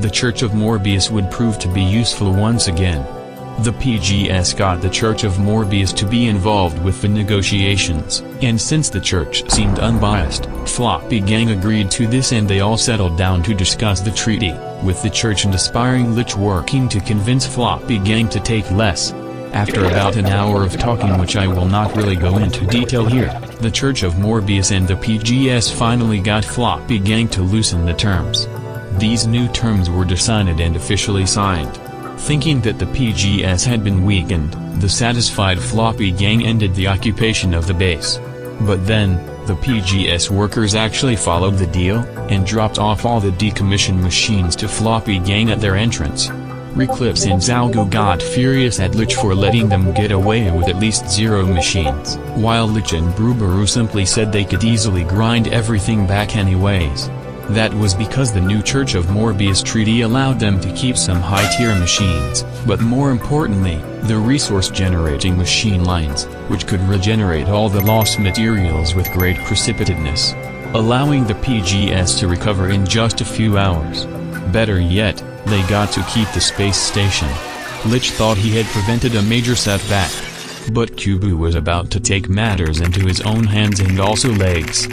The Church of Morbius would prove to be useful once again. The PGS got the Church of Morbius to be involved with the negotiations, and since the church seemed unbiased, Floppy Gang agreed to this and they all settled down to discuss the treaty, with the church and Aspiring Lich working to convince Floppy Gang to take less. After about an hour of talking, which I will not really go into detail here, the Church of Morbius and the PGS finally got Floppy Gang to loosen the terms. These new terms were decided and officially signed. Thinking that the PGS had been weakened, the satisfied Floppy Gang ended the occupation of the base. But then, the PGS workers actually followed the deal, and dropped off all the decommissioned machines to Floppy Gang at their entrance. Reclipse and Zalgo got furious at Lich for letting them get away with at least 0 machines, while Lich and Brubaru simply said they could easily grind everything back anyways. That was because the new Church of Morbius treaty allowed them to keep some high-tier machines, but more importantly, the resource-generating machine lines, which could regenerate all the lost materials with great precipitateness, allowing the PGS to recover in just a few hours. Better yet, they got to keep the space station. Lich thought he had prevented a major setback. But Kubu was about to take matters into his own hands and also legs.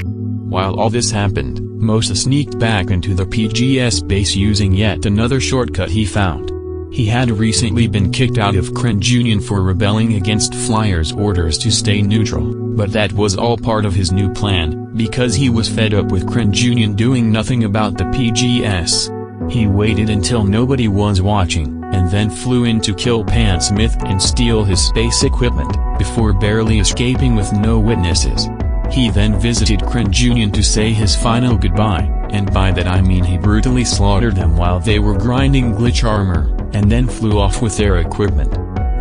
While all this happened, Mosa sneaked back into the PGS base using yet another shortcut he found. He had recently been kicked out of Cringe Union for rebelling against Flyer's orders to stay neutral, but that was all part of his new plan, because he was fed up with Cringe Union doing nothing about the PGS. He waited until nobody was watching, and then flew in to kill Pan Smith and steal his space equipment, before barely escaping with no witnesses. He then visited Cringe Union to say his final goodbye, and by that I mean he brutally slaughtered them while they were grinding glitch armor, and then flew off with their equipment.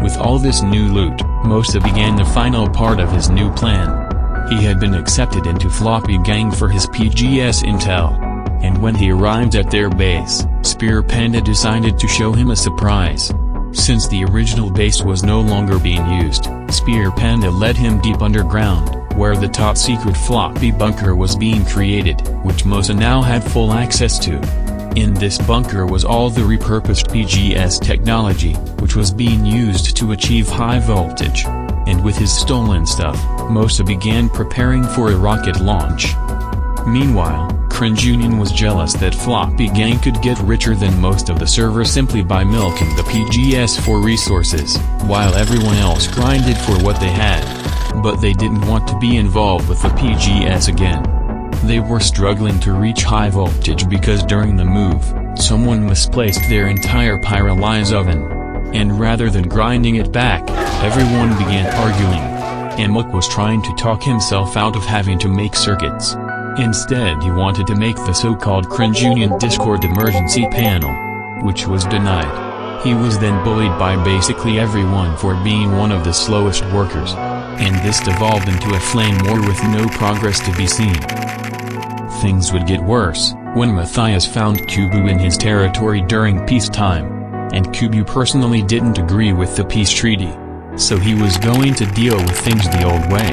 With all this new loot, Mosa began the final part of his new plan. He had been accepted into Floppy Gang for his PGS intel. And when he arrived at their base, Spear Panda decided to show him a surprise. Since the original base was no longer being used, Spear Panda led him deep underground, where the top-secret floppy bunker was being created, which Mosa now had full access to. In this bunker was all the repurposed PGS technology, which was being used to achieve high voltage. And with his stolen stuff, Mosa began preparing for a rocket launch. Meanwhile, Cringe Union was jealous that Floppy Gang could get richer than most of the server simply by milking the PGS for resources, while everyone else grinded for what they had. But they didn't want to be involved with the PGS again. They were struggling to reach high voltage because during the move, someone misplaced their entire pyrolyze oven. And rather than grinding it back, everyone began arguing. Amok was trying to talk himself out of having to make circuits. Instead he wanted to make the so-called Cringe Union Discord emergency panel, which was denied. He was then bullied by basically everyone for being one of the slowest workers. And this devolved into a flame war with no progress to be seen. Things would get worse, when Matthias found Kubu in his territory during peacetime. And Kubu personally didn't agree with the peace treaty. So he was going to deal with things the old way.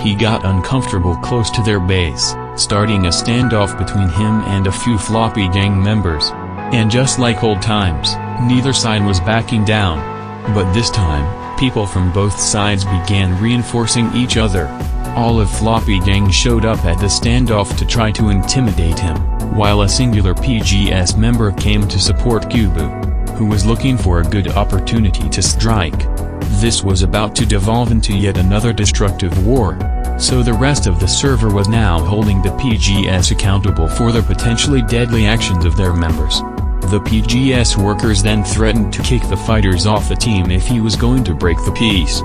He got uncomfortable close to their base, starting a standoff between him and a few Floppy Gang members. And just like old times, neither side was backing down. But this time, people from both sides began reinforcing each other. All of Floppy Gang showed up at the standoff to try to intimidate him, while a singular PGS member came to support Kubu, who was looking for a good opportunity to strike. This was about to devolve into yet another destructive war. So the rest of the server was now holding the PGS accountable for the potentially deadly actions of their members. The PGS workers then threatened to kick the fighters off the team if he was going to break the peace.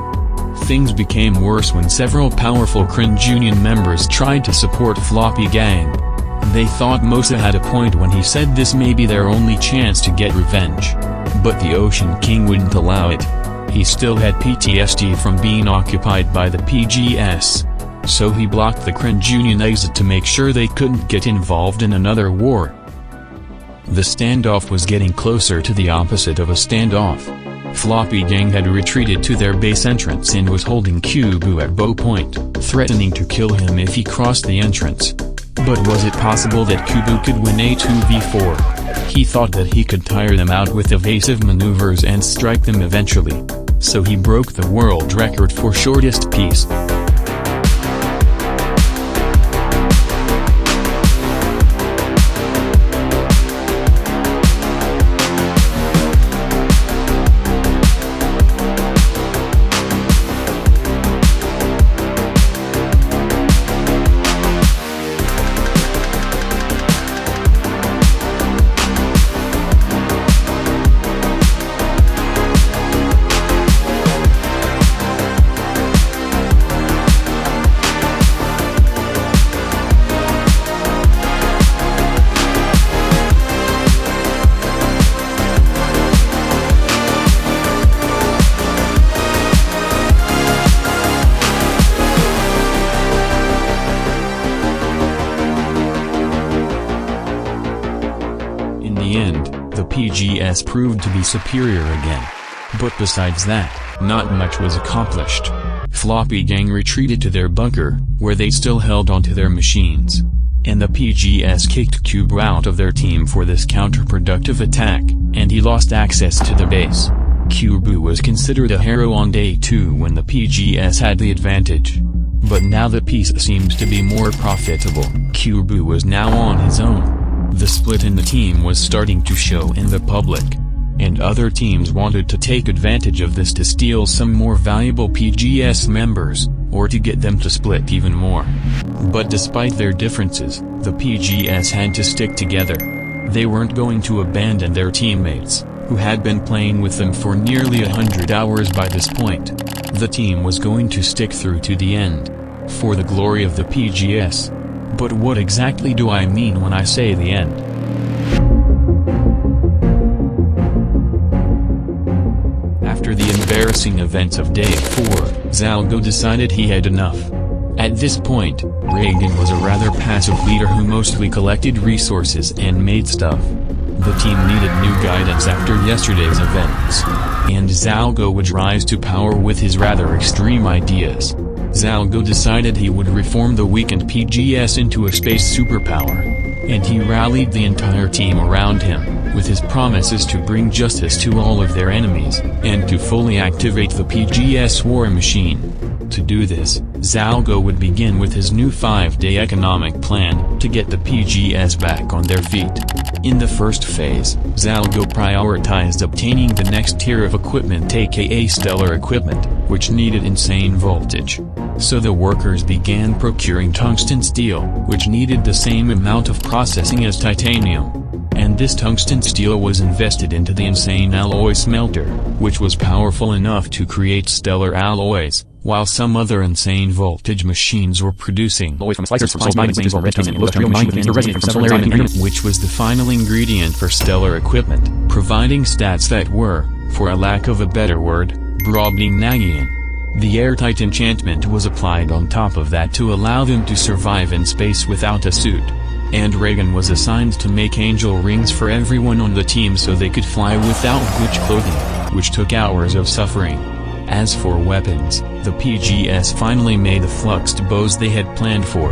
Things became worse when several powerful Cringe Union members tried to support Floppy Gang. They thought Mosa had a point when he said this may be their only chance to get revenge. But the Ocean King wouldn't allow it. He still had PTSD from being occupied by the PGS. So he blocked the Cringe Union exit to make sure they couldn't get involved in another war. The standoff was getting closer to the opposite of a standoff. Floppy Gang had retreated to their base entrance and was holding Kubu at bow point, threatening to kill him if he crossed the entrance. But was it possible that Kubu could win a 2v4? He thought that he could tire them out with evasive maneuvers and strike them eventually. So he broke the world record for shortest peace. PGS proved to be superior again. But besides that, not much was accomplished. Floppy Gang retreated to their bunker, where they still held onto their machines. And the PGS kicked Cubo out of their team for this counterproductive attack, and he lost access to the base. Cubo was considered a hero on day 2 when the PGS had the advantage. But now that peace seemed to be more profitable, Cubo was now on his own. The split in the team was starting to show in the public. And other teams wanted to take advantage of this to steal some more valuable PGS members, or to get them to split even more. But despite their differences, the PGS had to stick together. They weren't going to abandon their teammates, who had been playing with them for nearly 100 hours by this point. The team was going to stick through to the end, for the glory of the PGS. But what exactly do I mean when I say the end? After the embarrassing events of day 4, Zalgo decided he had enough. At this point, Reagan was a rather passive leader who mostly collected resources and made stuff. The team needed new guidance after yesterday's events, and Zalgo would rise to power with his rather extreme ideas. Zalgo decided he would reform the weakened PGS into a space superpower, and he rallied the entire team around him, with his promises to bring justice to all of their enemies, and to fully activate the PGS war machine. To do this, Zalgo would begin with his new 5-day economic plan to get the PGS back on their feet. In the first phase, Zalgo prioritized obtaining the next tier of equipment, aka stellar equipment, which needed insane voltage. So the workers began procuring tungsten steel, which needed the same amount of processing as titanium. And this tungsten steel was invested into the insane alloy smelter, which was powerful enough to create stellar alloys, while some other insane voltage machines were producing alloys from slicers from which was the final ingredient for stellar equipment, providing stats that were, for a lack of a better word, Brobdingnagian. The airtight enchantment was applied on top of that to allow them to survive in space without a suit. And Reagan was assigned to make angel rings for everyone on the team so they could fly without Gucci clothing, which took hours of suffering. As for weapons, the PGS finally made the fluxed bows they had planned for.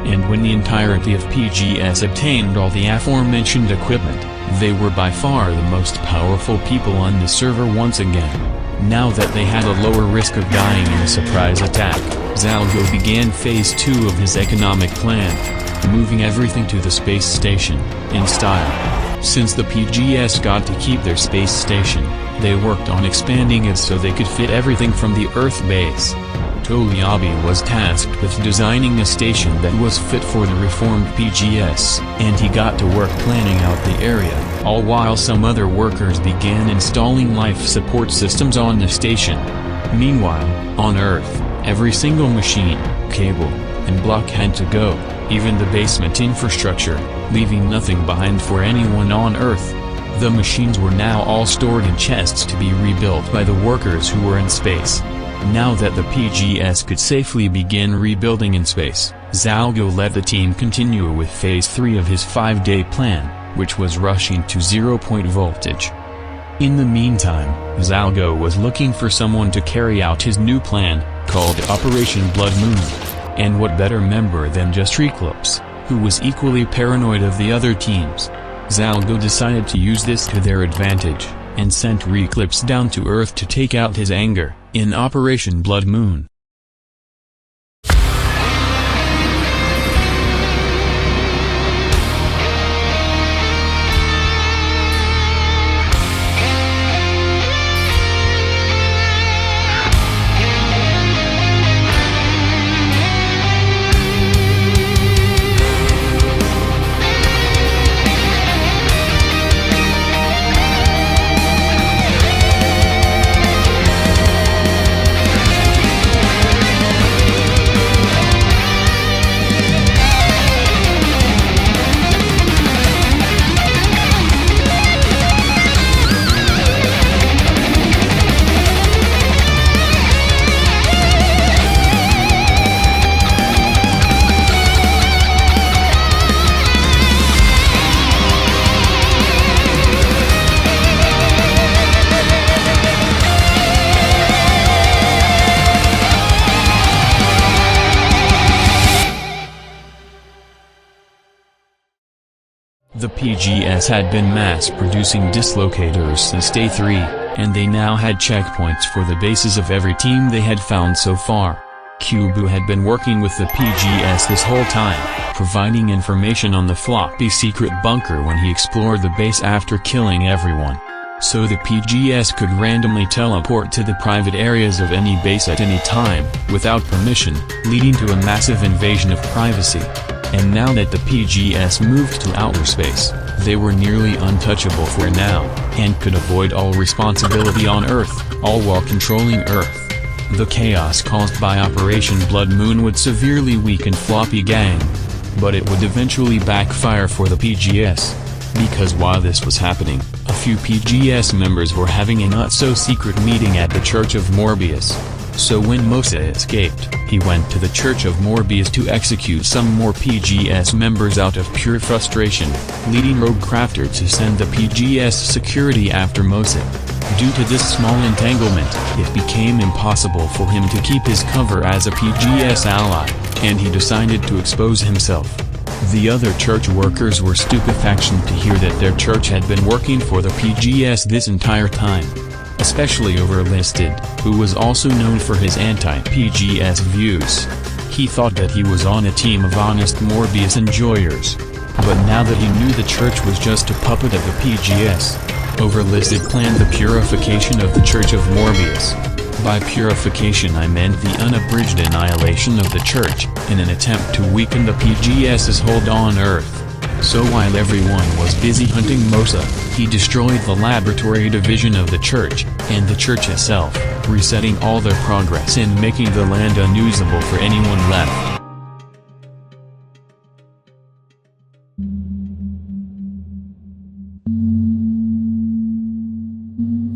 And when the entirety of PGS obtained all the aforementioned equipment, they were by far the most powerful people on the server once again. Now that they had a lower risk of dying in a surprise attack, Zalgo began phase 2 of his economic plan, moving everything to the space station, in style. Since the PGS got to keep their space station, they worked on expanding it so they could fit everything from the Earth base. Tolyabi was tasked with designing a station that was fit for the reformed PGS, and he got to work planning out the area, all while some other workers began installing life support systems on the station. Meanwhile, on Earth, every single machine, cable, and block had to go, even the basement infrastructure, leaving nothing behind for anyone on Earth. The machines were now all stored in chests to be rebuilt by the workers who were in space. Now that the PGS could safely begin rebuilding in space, Zalgo let the team continue with phase 3 of his 5-day plan, which was rushing to 0-point voltage. In the meantime, Zalgo was looking for someone to carry out his new plan, called Operation Blood Moon. And what better member than just Reclips, who was equally paranoid of the other teams. Zalgo decided to use this to their advantage, and sent Reclips down to Earth to take out his anger, in Operation Blood Moon. PGS had been mass-producing dislocators since Day 3, and they now had checkpoints for the bases of every team they had found so far. Cubu had been working with the PGS this whole time, providing information on the floppy secret bunker when he explored the base after killing everyone. So the PGS could randomly teleport to the private areas of any base at any time, without permission, leading to a massive invasion of privacy. And now that the PGS moved to outer space, they were nearly untouchable for now, and could avoid all responsibility on Earth, all while controlling Earth. The chaos caused by Operation Blood Moon would severely weaken Floppy Gang. But it would eventually backfire for the PGS. Because while this was happening, a few PGS members were having a not-so-secret meeting at the Church of Morbius. So when Mosa escaped, he went to the Church of Morbius to execute some more PGS members out of pure frustration, leading Rogue Crafter to send the PGS security after Mosa. Due to this small entanglement, it became impossible for him to keep his cover as a PGS ally, and he decided to expose himself. The other church workers were stupefaction to hear that their church had been working for the PGS this entire time. Especially Overlisted, who was also known for his anti-PGS views. He thought that he was on a team of honest Morbius enjoyers. But now that he knew the church was just a puppet of the PGS, Overlisted planned the purification of the Church of Morbius. By purification I meant the unabridged annihilation of the church, in an attempt to weaken the PGS's hold on Earth. So while everyone was busy hunting Mosa, he destroyed the laboratory division of the church, and the church itself, resetting all their progress and making the land unusable for anyone left.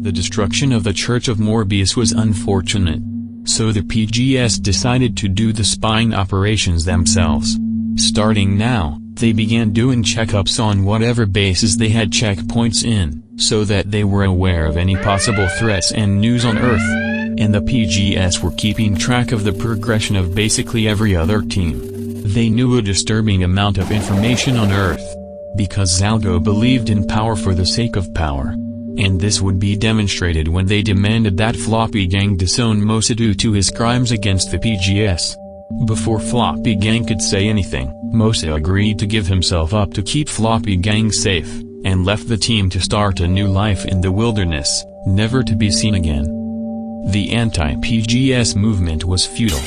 The destruction of the Church of Morbius was unfortunate. So the PGS decided to do the spying operations themselves. Starting now, they began doing checkups on whatever bases they had checkpoints in, so that they were aware of any possible threats and news on Earth. And the PGS were keeping track of the progression of basically every other team. They knew a disturbing amount of information on Earth. Because Zalgo believed in power for the sake of power. And this would be demonstrated when they demanded that Floppy Gang disown Mosa due to his crimes against the PGS. Before Floppy Gang could say anything, Mosa agreed to give himself up to keep Floppy Gang safe, and left the team to start a new life in the wilderness, never to be seen again. The anti-PGS movement was futile.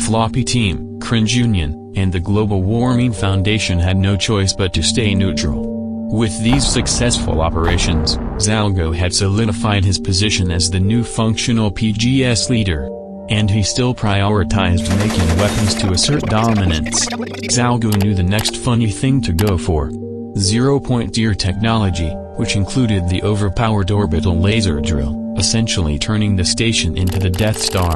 Floppy Team, Cringe Union, and the Global Warming Foundation had no choice but to stay neutral. With these successful operations, Zalgo had solidified his position as the new functional PGS leader. And he still prioritized making weapons to assert dominance. Zalgo knew the next funny thing to go for. 0.0 technology, which included the overpowered orbital laser drill, essentially turning the station into the Death Star.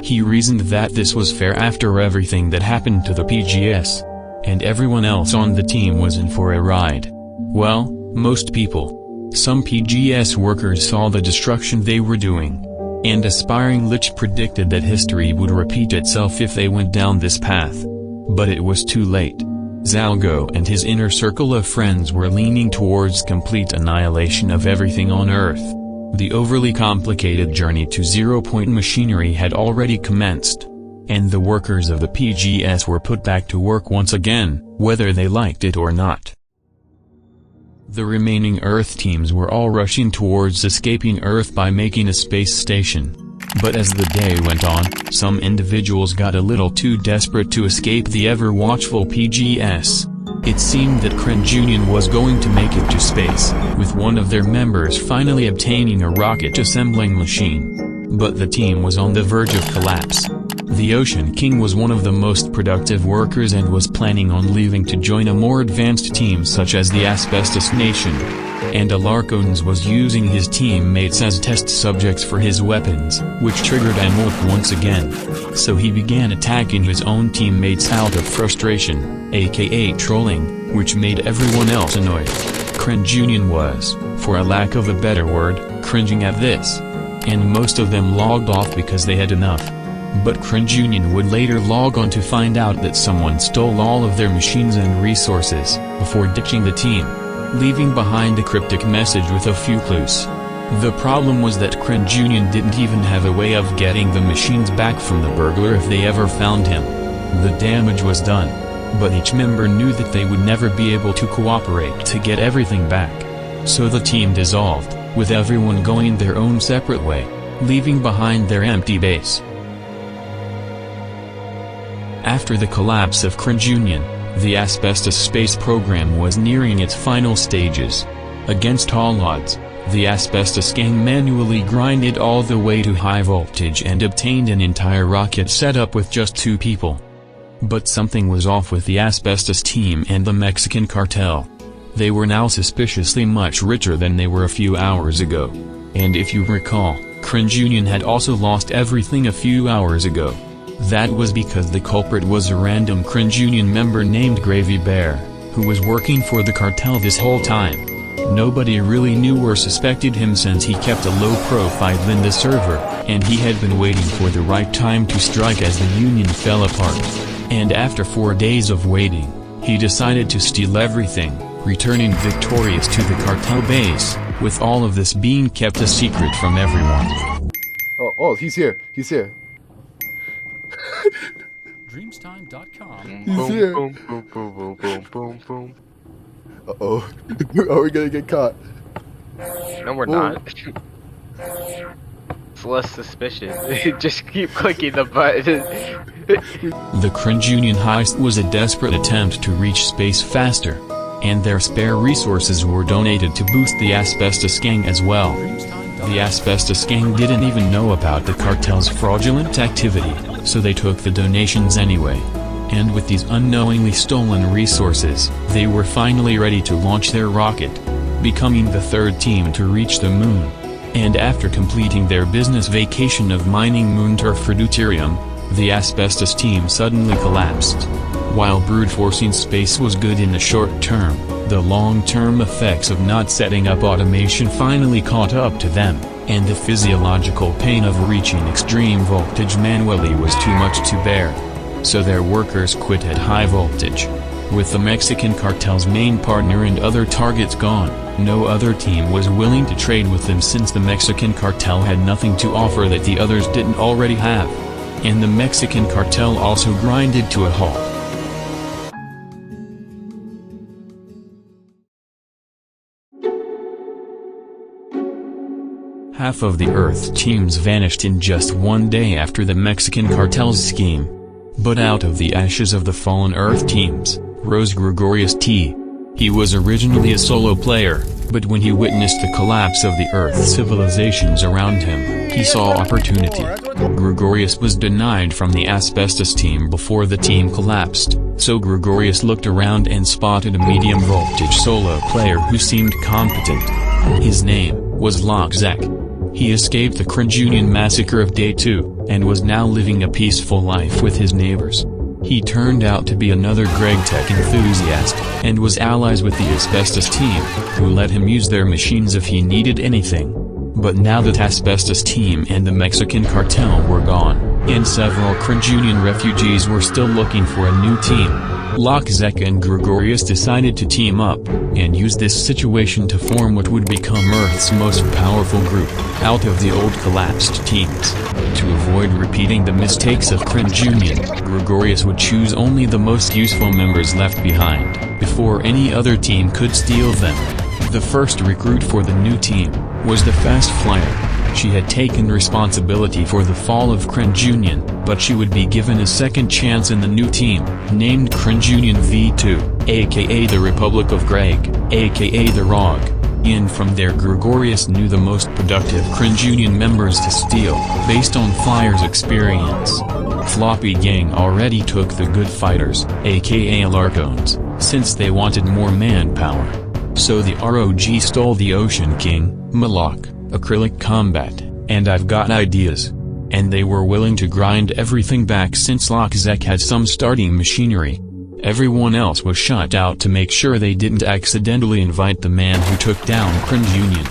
He reasoned that this was fair after everything that happened to the PGS. And everyone else on the team was in for a ride. Well, most people. Some PGS workers saw the destruction they were doing. And aspiring Lich predicted that history would repeat itself if they went down this path. But it was too late. Zalgo and his inner circle of friends were leaning towards complete annihilation of everything on Earth. The overly complicated journey to zero-point machinery had already commenced. And the workers of the PGS were put back to work once again, whether they liked it or not. The remaining Earth teams were all rushing towards escaping Earth by making a space station. But as the day went on, some individuals got a little too desperate to escape the ever-watchful PGS. It seemed that Cringe Union was going to make it to space, with one of their members finally obtaining a rocket assembling machine. But the team was on the verge of collapse. The Ocean King was one of the most productive workers and was planning on leaving to join a more advanced team such as the Asbestos Nation. And Alarcones was using his teammates as test subjects for his weapons, which triggered Amulk once again. So he began attacking his own teammates out of frustration, aka trolling, which made everyone else annoyed. Cringe Union was, for a lack of a better word, cringing at this. And most of them logged off because they had enough. But Cringe Union would later log on to find out that someone stole all of their machines and resources, before ditching the team. leaving behind a cryptic message with a few clues. The problem was that Cringe Union didn't even have a way of getting the machines back from the burglar if they ever found him. The damage was done, but each member knew that they would never be able to cooperate to get everything back. So the team dissolved, with everyone going their own separate way, leaving behind their empty base. After the collapse of Cringe Union, the Asbestos space program was nearing its final stages. Against all odds, the Asbestos gang manually grinded all the way to high voltage and obtained an entire rocket setup with just 2 people. But something was off with the Asbestos team and the Mexican cartel. They were now suspiciously much richer than they were a few hours ago. And if you recall, Cringe Union had also lost everything a few hours ago. That was because the culprit was a random Cringe Union member named Gravy Bear, who was working for the cartel this whole time. Nobody really knew or suspected him since he kept a low profile in the server, and he had been waiting for the right time to strike as the Union fell apart. And after 4 days of waiting, he decided to steal everything, returning victorious to the cartel base, with all of this being kept a secret from everyone. Oh, he's here. He's here. Dreamstime.com. He's here. Boom, boom, boom, boom, boom, boom, boom. Uh-oh. Are we gonna get caught? No, we're not. It's less suspicious. Just keep clicking the button. The Cringe Union heist was a desperate attempt to reach space faster, and their spare resources were donated to boost the Asbestos gang as well. The Asbestos gang didn't even know about the cartel's fraudulent activity, so they took the donations anyway. And with these unknowingly stolen resources, they were finally ready to launch their rocket, becoming the 3rd team to reach the moon. And after completing their business vacation of mining moon turf for deuterium, the Asbestos team suddenly collapsed. While brute forcing space was good in the short term, the long-term effects of not setting up automation finally caught up to them, and the physiological pain of reaching extreme voltage manually was too much to bear. So their workers quit at high voltage. With the Mexican cartel's main partner and other targets gone, no other team was willing to trade with them since the Mexican cartel had nothing to offer that the others didn't already have. And the Mexican cartel also grinded to a halt. Half of the Earth teams vanished in just 1 day after the Mexican cartel's scheme. But out of the ashes of the fallen Earth teams, rose Gregorius T. He was originally a solo player, but when he witnessed the collapse of the Earth civilizations around him, he saw opportunity. Gregorius was denied from the Asbestos team before the team collapsed, so Gregorius looked around and spotted a medium voltage solo player who seemed competent. His name was Lockzek. He escaped the Cringe Union massacre of Day 2, and was now living a peaceful life with his neighbors. He turned out to be another GregTech enthusiast, and was allies with the Asbestos team, who let him use their machines if he needed anything. But now that Asbestos team and the Mexican cartel were gone, and several Cringe Union refugees were still looking for a new team, Lockzek and Gregorius decided to team up, and use this situation to form what would become Earth's most powerful group, out of the old collapsed teams. To avoid repeating the mistakes of Cringe Union, Gregorius would choose only the most useful members left behind, before any other team could steal them. The first recruit for the new team was the Fast Flyer. She had taken responsibility for the fall of Cringe Union, but she would be given a second chance in the new team, named Cringe Union V2, aka the Republic of Greg, aka the ROG. And from there Gregorius knew the most productive Cringe Union members to steal, based on Flyer's experience. Floppy Gang already took the good fighters, aka Larkones, since they wanted more manpower. So the ROG stole the Ocean King, Malak, Acrylic Combat, and I've Got Ideas. And they were willing to grind everything back since Lockzek had some starting machinery. Everyone else was shut out to make sure they didn't accidentally invite the man who took down Cringe Union.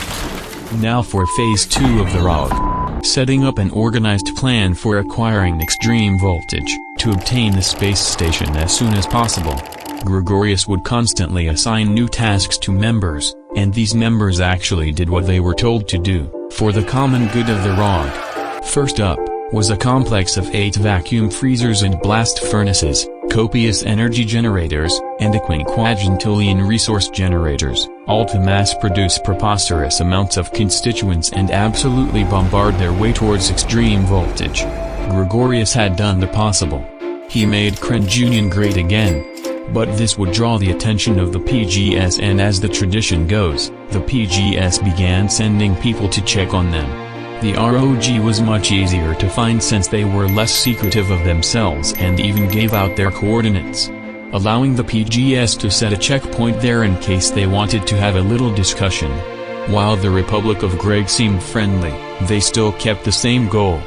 Now for Phase 2 of the ROG. setting up an organized plan for acquiring extreme voltage to obtain the space station as soon as possible. Gregorius would constantly assign new tasks to members, and these members actually did what they were told to do, for the common good of the ROG. First up was a complex of 8 vacuum freezers and blast furnaces, copious energy generators, and a quinquagentillion resource generators, all to mass-produce preposterous amounts of constituents and absolutely bombard their way towards extreme voltage. Gregorius had done the possible. He made Cringe Union great again. But this would draw the attention of the PGS, and as the tradition goes, the PGS began sending people to check on them. The ROG was much easier to find since they were less secretive of themselves and even gave out their coordinates, allowing the PGS to set a checkpoint there in case they wanted to have a little discussion. While the Republic of Greg seemed friendly, they still kept the same goal: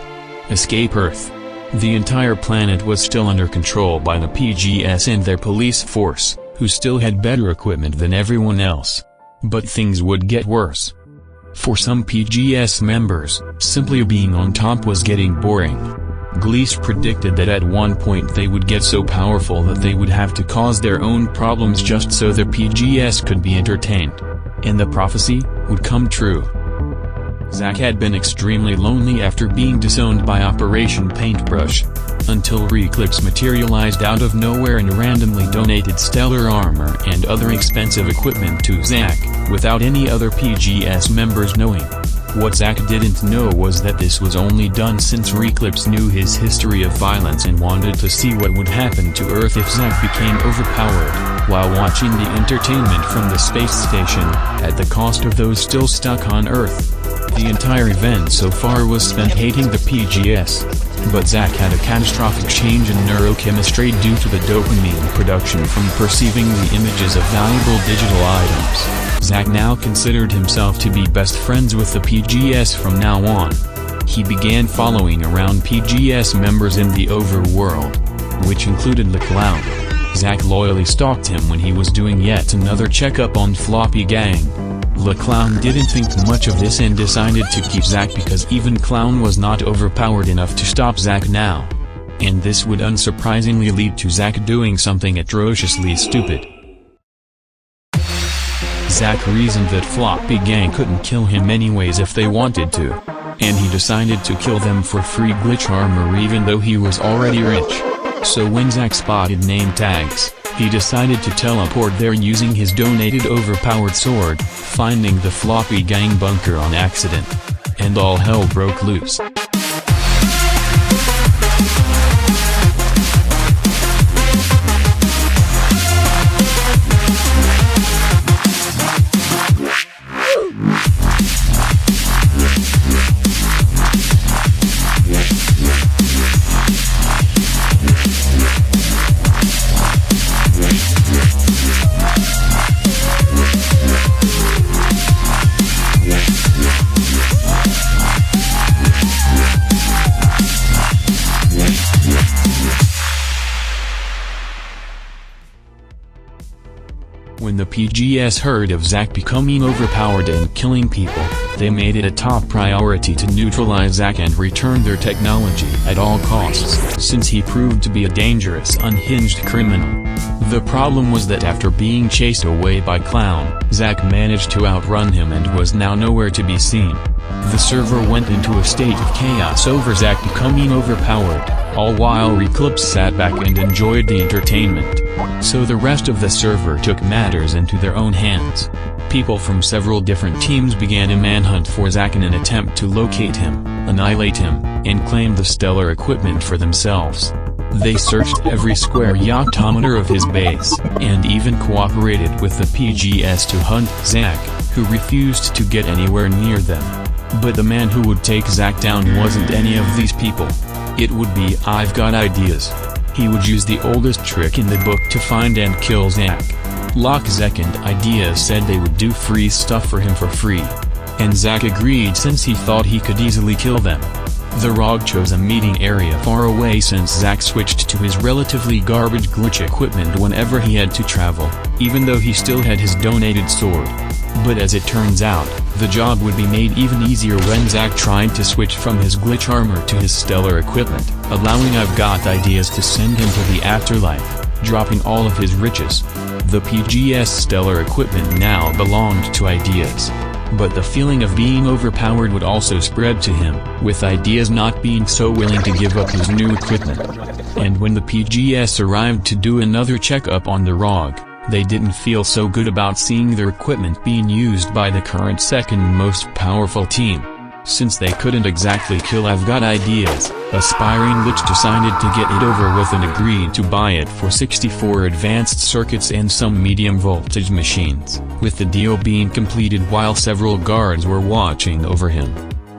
escape Earth. The entire planet was still under control by the PGS and their police force, who still had better equipment than everyone else. But things would get worse. For some PGS members, simply being on top was getting boring. Glees predicted that at one point they would get so powerful that they would have to cause their own problems just so the PGS could be entertained. And the prophecy would come true. Zack had been extremely lonely after being disowned by Operation Paintbrush, until Reclipse materialized out of nowhere and randomly donated stellar armor and other expensive equipment to Zack, without any other PGS members knowing. What Zack didn't know was that this was only done since Reclipse knew his history of violence and wanted to see what would happen to Earth if Zack became overpowered, while watching the entertainment from the space station, at the cost of those still stuck on Earth. The entire event so far was spent hating the PGS. But Zack had a catastrophic change in neurochemistry due to the dopamine production from perceiving the images of valuable digital items. Zack now considered himself to be best friends with the PGS from now on. He began following around PGS members in the overworld, which included the Clown. Zack loyally stalked him when he was doing yet another checkup on Floppy Gang. The Clown didn't think much of this and decided to keep Zack because even Clown was not overpowered enough to stop Zack now. And this would unsurprisingly lead to Zack doing something atrociously stupid. Zack reasoned that Floppy Gang couldn't kill him anyways if they wanted to. And he decided to kill them for free glitch armor even though he was already rich. So when Zack spotted name tags, he decided to teleport there using his donated overpowered sword, finding the Floppy Gang bunker on accident. And all hell broke loose. When the PGS heard of Zack becoming overpowered and killing people, they made it a top priority to neutralize Zack and return their technology at all costs, since he proved to be a dangerous, unhinged criminal. The problem was that after being chased away by Clown, Zack managed to outrun him and was now nowhere to be seen. The server went into a state of chaos over Zack becoming overpowered, all while Reclipse sat back and enjoyed the entertainment. So the rest of the server took matters into their own hands. People from several different teams began a manhunt for Zack in an attempt to locate him, annihilate him, and claim the stellar equipment for themselves. They searched every square yachtometer of his base, and even cooperated with the PGS to hunt Zack, who refused to get anywhere near them. But the man who would take Zack down wasn't any of these people. It would be I've got ideas. He would use the oldest trick in the book to find and kill Zack. Locke's second idea said they would do free stuff for him for free. And Zack agreed since he thought he could easily kill them. The ROG chose a meeting area far away since Zack switched to his relatively garbage glitch equipment whenever he had to travel, even though he still had his donated sword. But as it turns out, the job would be made even easier when Zack tried to switch from his glitch armor to his stellar equipment, allowing I've Got Ideas to send him to the afterlife, dropping all of his riches. The PGS stellar equipment now belonged to Ideas. But the feeling of being overpowered would also spread to him, with Ideas not being so willing to give up his new equipment. And when the PGS arrived to do another checkup on the ROG, they didn't feel so good about seeing their equipment being used by the current second most powerful team. Since they couldn't exactly kill I've Got Ideas, Aspiring Lich decided to get it over with and agreed to buy it for 64 advanced circuits and some medium voltage machines, with the deal being completed while several guards were watching over him.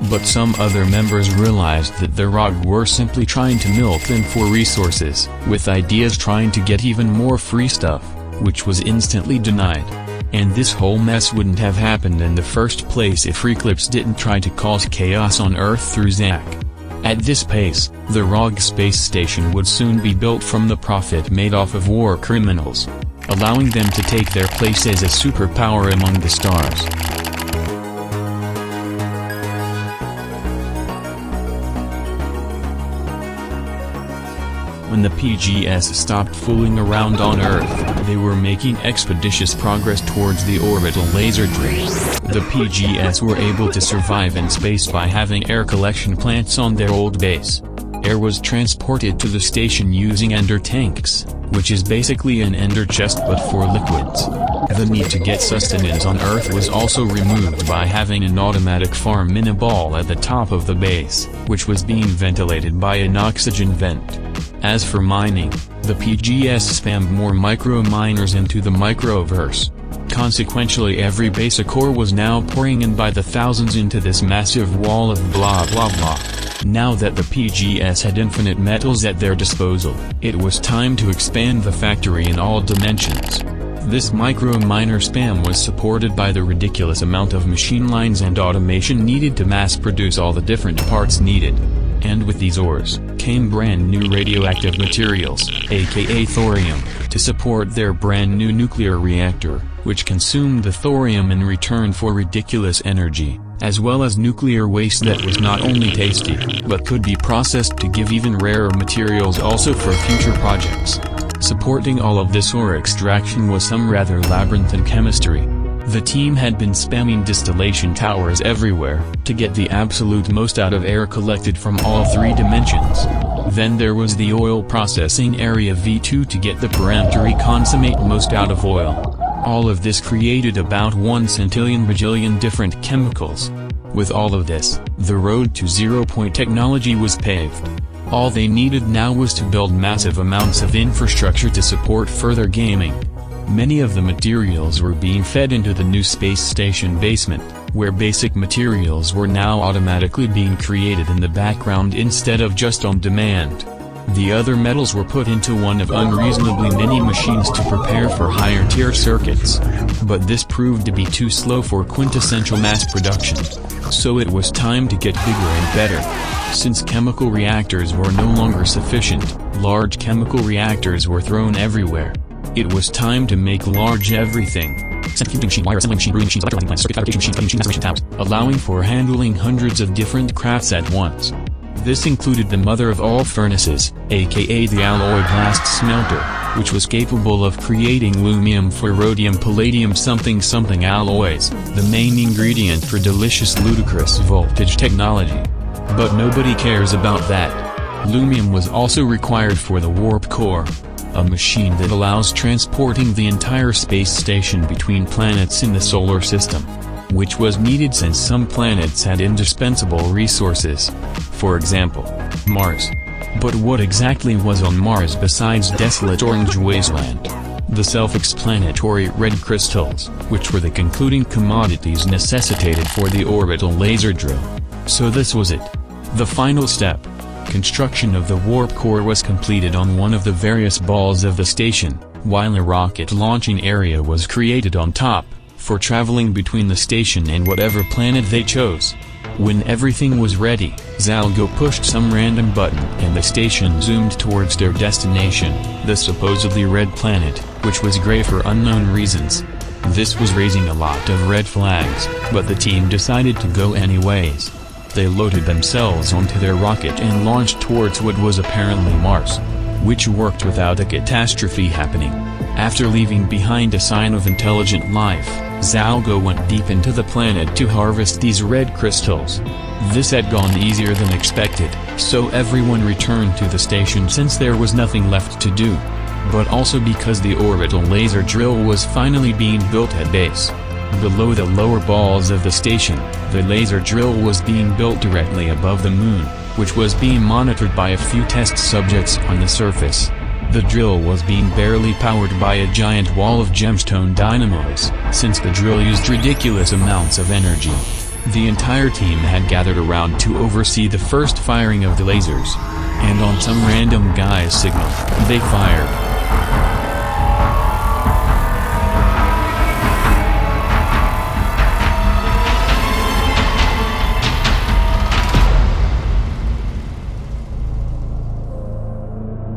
But some other members realized that the ROG were simply trying to milk them for resources, with Ideas trying to get even more free stuff, which was instantly denied. And this whole mess wouldn't have happened in the first place if Eclipse didn't try to cause chaos on Earth through Zack. At this pace, the ROG space station would soon be built from the profit made off of war criminals, allowing them to take their place as a superpower among the stars. When the PGS stopped fooling around on Earth, they were making expeditious progress towards the orbital laser drill. The PGS were able to survive in space by having air collection plants on their old base. Air was transported to the station using ender tanks, which is basically an ender chest but for liquids. The need to get sustenance on Earth was also removed by having an automatic farm in a ball at the top of the base, which was being ventilated by an oxygen vent. As for mining, the PGS spammed more micro-miners into the microverse. Consequentially, every basic core was now pouring in by the thousands into this massive wall of blah blah blah. Now that the PGS had infinite metals at their disposal, it was time to expand the factory in all dimensions. This micro-miner spam was supported by the ridiculous amount of machine lines and automation needed to mass-produce all the different parts needed. And with these ores, came brand new radioactive materials, aka thorium, to support their brand new nuclear reactor, which consumed the thorium in return for ridiculous energy, as well as nuclear waste that was not only tasty, but could be processed to give even rarer materials also for future projects. Supporting all of this ore extraction was some rather labyrinthine chemistry. The team had been spamming distillation towers everywhere, to get the absolute most out of air collected from all three dimensions. Then there was the oil processing area V2 to get the peremptory consummate most out of oil. All of this created about 1 centillion bajillion different chemicals. With all of this, the road to 0 point technology was paved. All they needed now was to build massive amounts of infrastructure to support further gaming. Many of the materials were being fed into the new space station basement, where basic materials were now automatically being created in the background instead of just on demand. The other metals were put into one of unreasonably many machines to prepare for higher tier circuits. But this proved to be too slow for quintessential mass production. So it was time to get bigger and better. Since chemical reactors were no longer sufficient, large chemical reactors were thrown everywhere. It was time to make large everything. Centrifugal machine, wire assembly machine, brewing machines, electrolyzing plants, circuit fabrication machines, cutting machines, maceration towers, allowing for handling hundreds of different crafts at once. This included the mother of all furnaces, aka the alloy blast smelter, which was capable of creating lumium for rhodium palladium something something alloys, the main ingredient for delicious ludicrous voltage technology. But nobody cares about that. Lumium was also required for the warp core, a machine that allows transporting the entire space station between planets in the solar system, which was needed since some planets had indispensable resources. For example, Mars. But what exactly was on Mars besides desolate orange wasteland? The self-explanatory red crystals, which were the concluding commodities necessitated for the orbital laser drill. So this was it. The final step. Construction of the warp core was completed on one of the various balls of the station, while a rocket launching area was created on top, for traveling between the station and whatever planet they chose. When everything was ready, Zalgo pushed some random button and the station zoomed towards their destination, the supposedly red planet, which was gray for unknown reasons. This was raising a lot of red flags, but the team decided to go anyways. They loaded themselves onto their rocket and launched towards what was apparently Mars, which worked without a catastrophe happening. After leaving behind a sign of intelligent life, Zalgo went deep into the planet to harvest these red crystals. This had gone easier than expected, so everyone returned to the station since there was nothing left to do. But also because the orbital laser drill was finally being built at base. Below the lower balls of the station, the laser drill was being built directly above the moon, which was being monitored by a few test subjects on the surface. The drill was being barely powered by a giant wall of gemstone dynamos, since the drill used ridiculous amounts of energy. The entire team had gathered around to oversee the first firing of the lasers. And on some random guy's signal, they fired.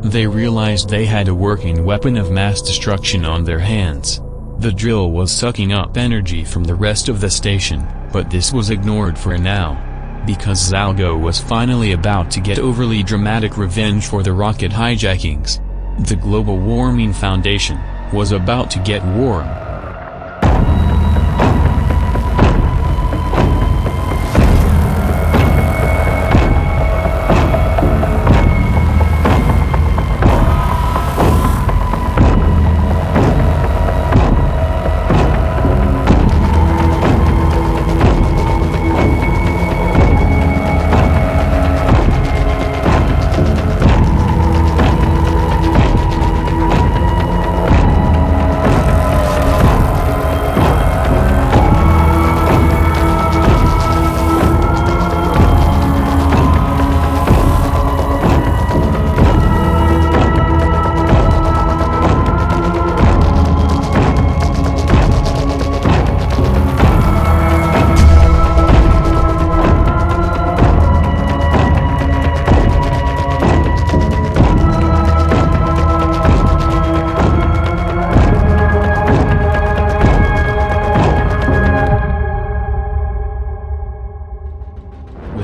They realized they had a working weapon of mass destruction on their hands. The drill was sucking up energy from the rest of the station, but this was ignored for now. Because Zalgo was finally about to get overly dramatic revenge for the rocket hijackings. The Global Warming Foundation was about to get warm.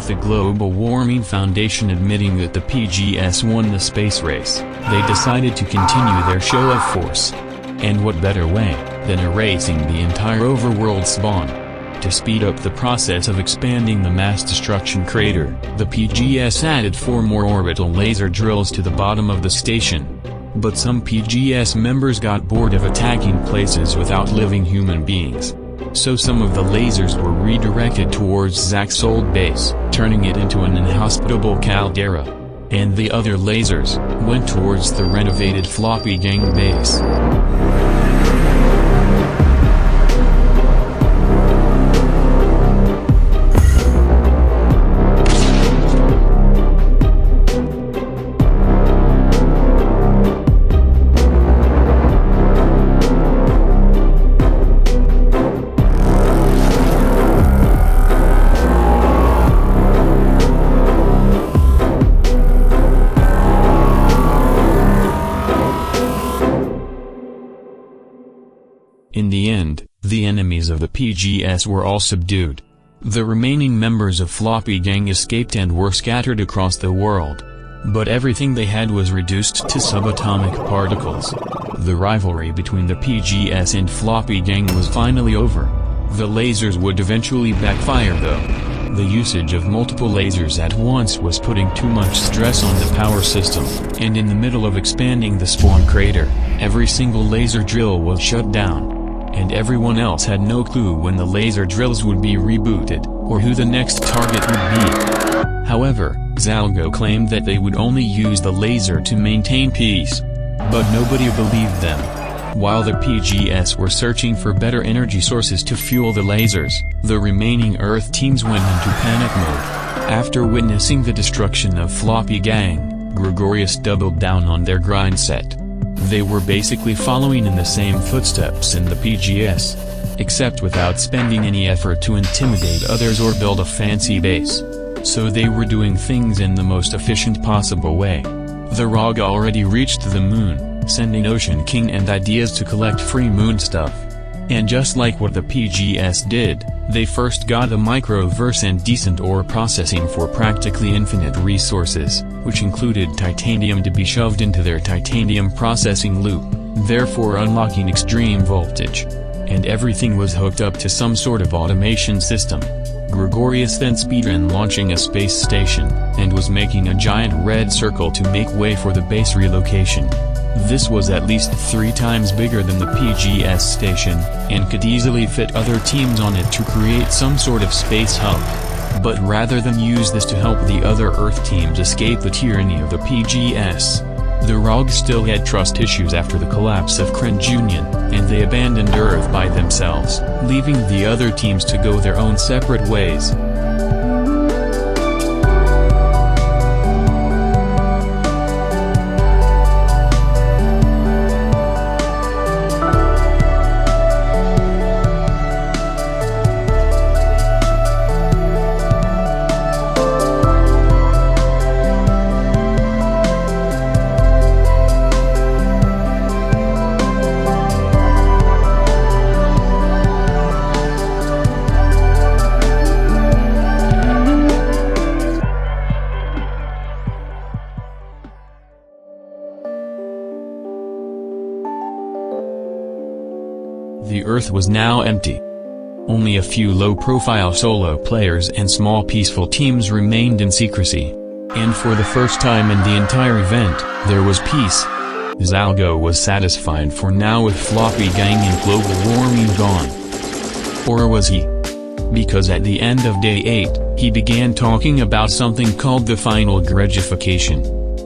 The Global Warming Foundation admitting that the PGS won the space race, they decided to continue their show of force. And what better way than erasing the entire overworld spawn? To speed up the process of expanding the mass destruction crater, the PGS added 4 more orbital laser drills to the bottom of the station. But some PGS members got bored of attacking places without living human beings. So some of the lasers were redirected towards Zack's old base, turning it into an inhospitable caldera. And the other lasers went towards the renovated Floppy Gang base. In the end, the enemies of the PGS were all subdued. The remaining members of Floppy Gang escaped and were scattered across the world. But everything they had was reduced to subatomic particles. The rivalry between the PGS and Floppy Gang was finally over. The lasers would eventually backfire though. The usage of multiple lasers at once was putting too much stress on the power system, and in the middle of expanding the spawn crater, every single laser drill was shut down. And everyone else had no clue when the laser drills would be rebooted, or who the next target would be. However, Zalgo claimed that they would only use the laser to maintain peace. But nobody believed them. While the PGS were searching for better energy sources to fuel the lasers, the remaining Earth teams went into panic mode. After witnessing the destruction of Floppy Gang, Gregorius doubled down on their grind set. They were basically following in the same footsteps in the PGS, except without spending any effort to intimidate others or build a fancy base. So they were doing things in the most efficient possible way. The ROG already reached the moon, sending Ocean King and Ideas to collect free moon stuff. And just like what the PGS did, they first got a microverse and decent ore processing for practically infinite resources, which included titanium to be shoved into their titanium processing loop, therefore unlocking extreme voltage. And everything was hooked up to some sort of automation system. Gregorius then speedran launching a space station, and was making a giant red circle to make way for the base relocation. This was at least 3 times bigger than the PGS station, and could easily fit other teams on it to create some sort of space hub. But rather than use this to help the other Earth teams escape the tyranny of the PGS, the ROG still had trust issues after the collapse of Cringe Union, and they abandoned Earth by themselves, leaving the other teams to go their own separate ways. The Earth was now empty. Only a few low-profile solo players and small peaceful teams remained in secrecy. And for the first time in the entire event, there was peace. Zalgo was satisfied for now with Floppy Gang and global warming gone. Or was he? Because at the end of day 8, he began talking about something called the final gregification.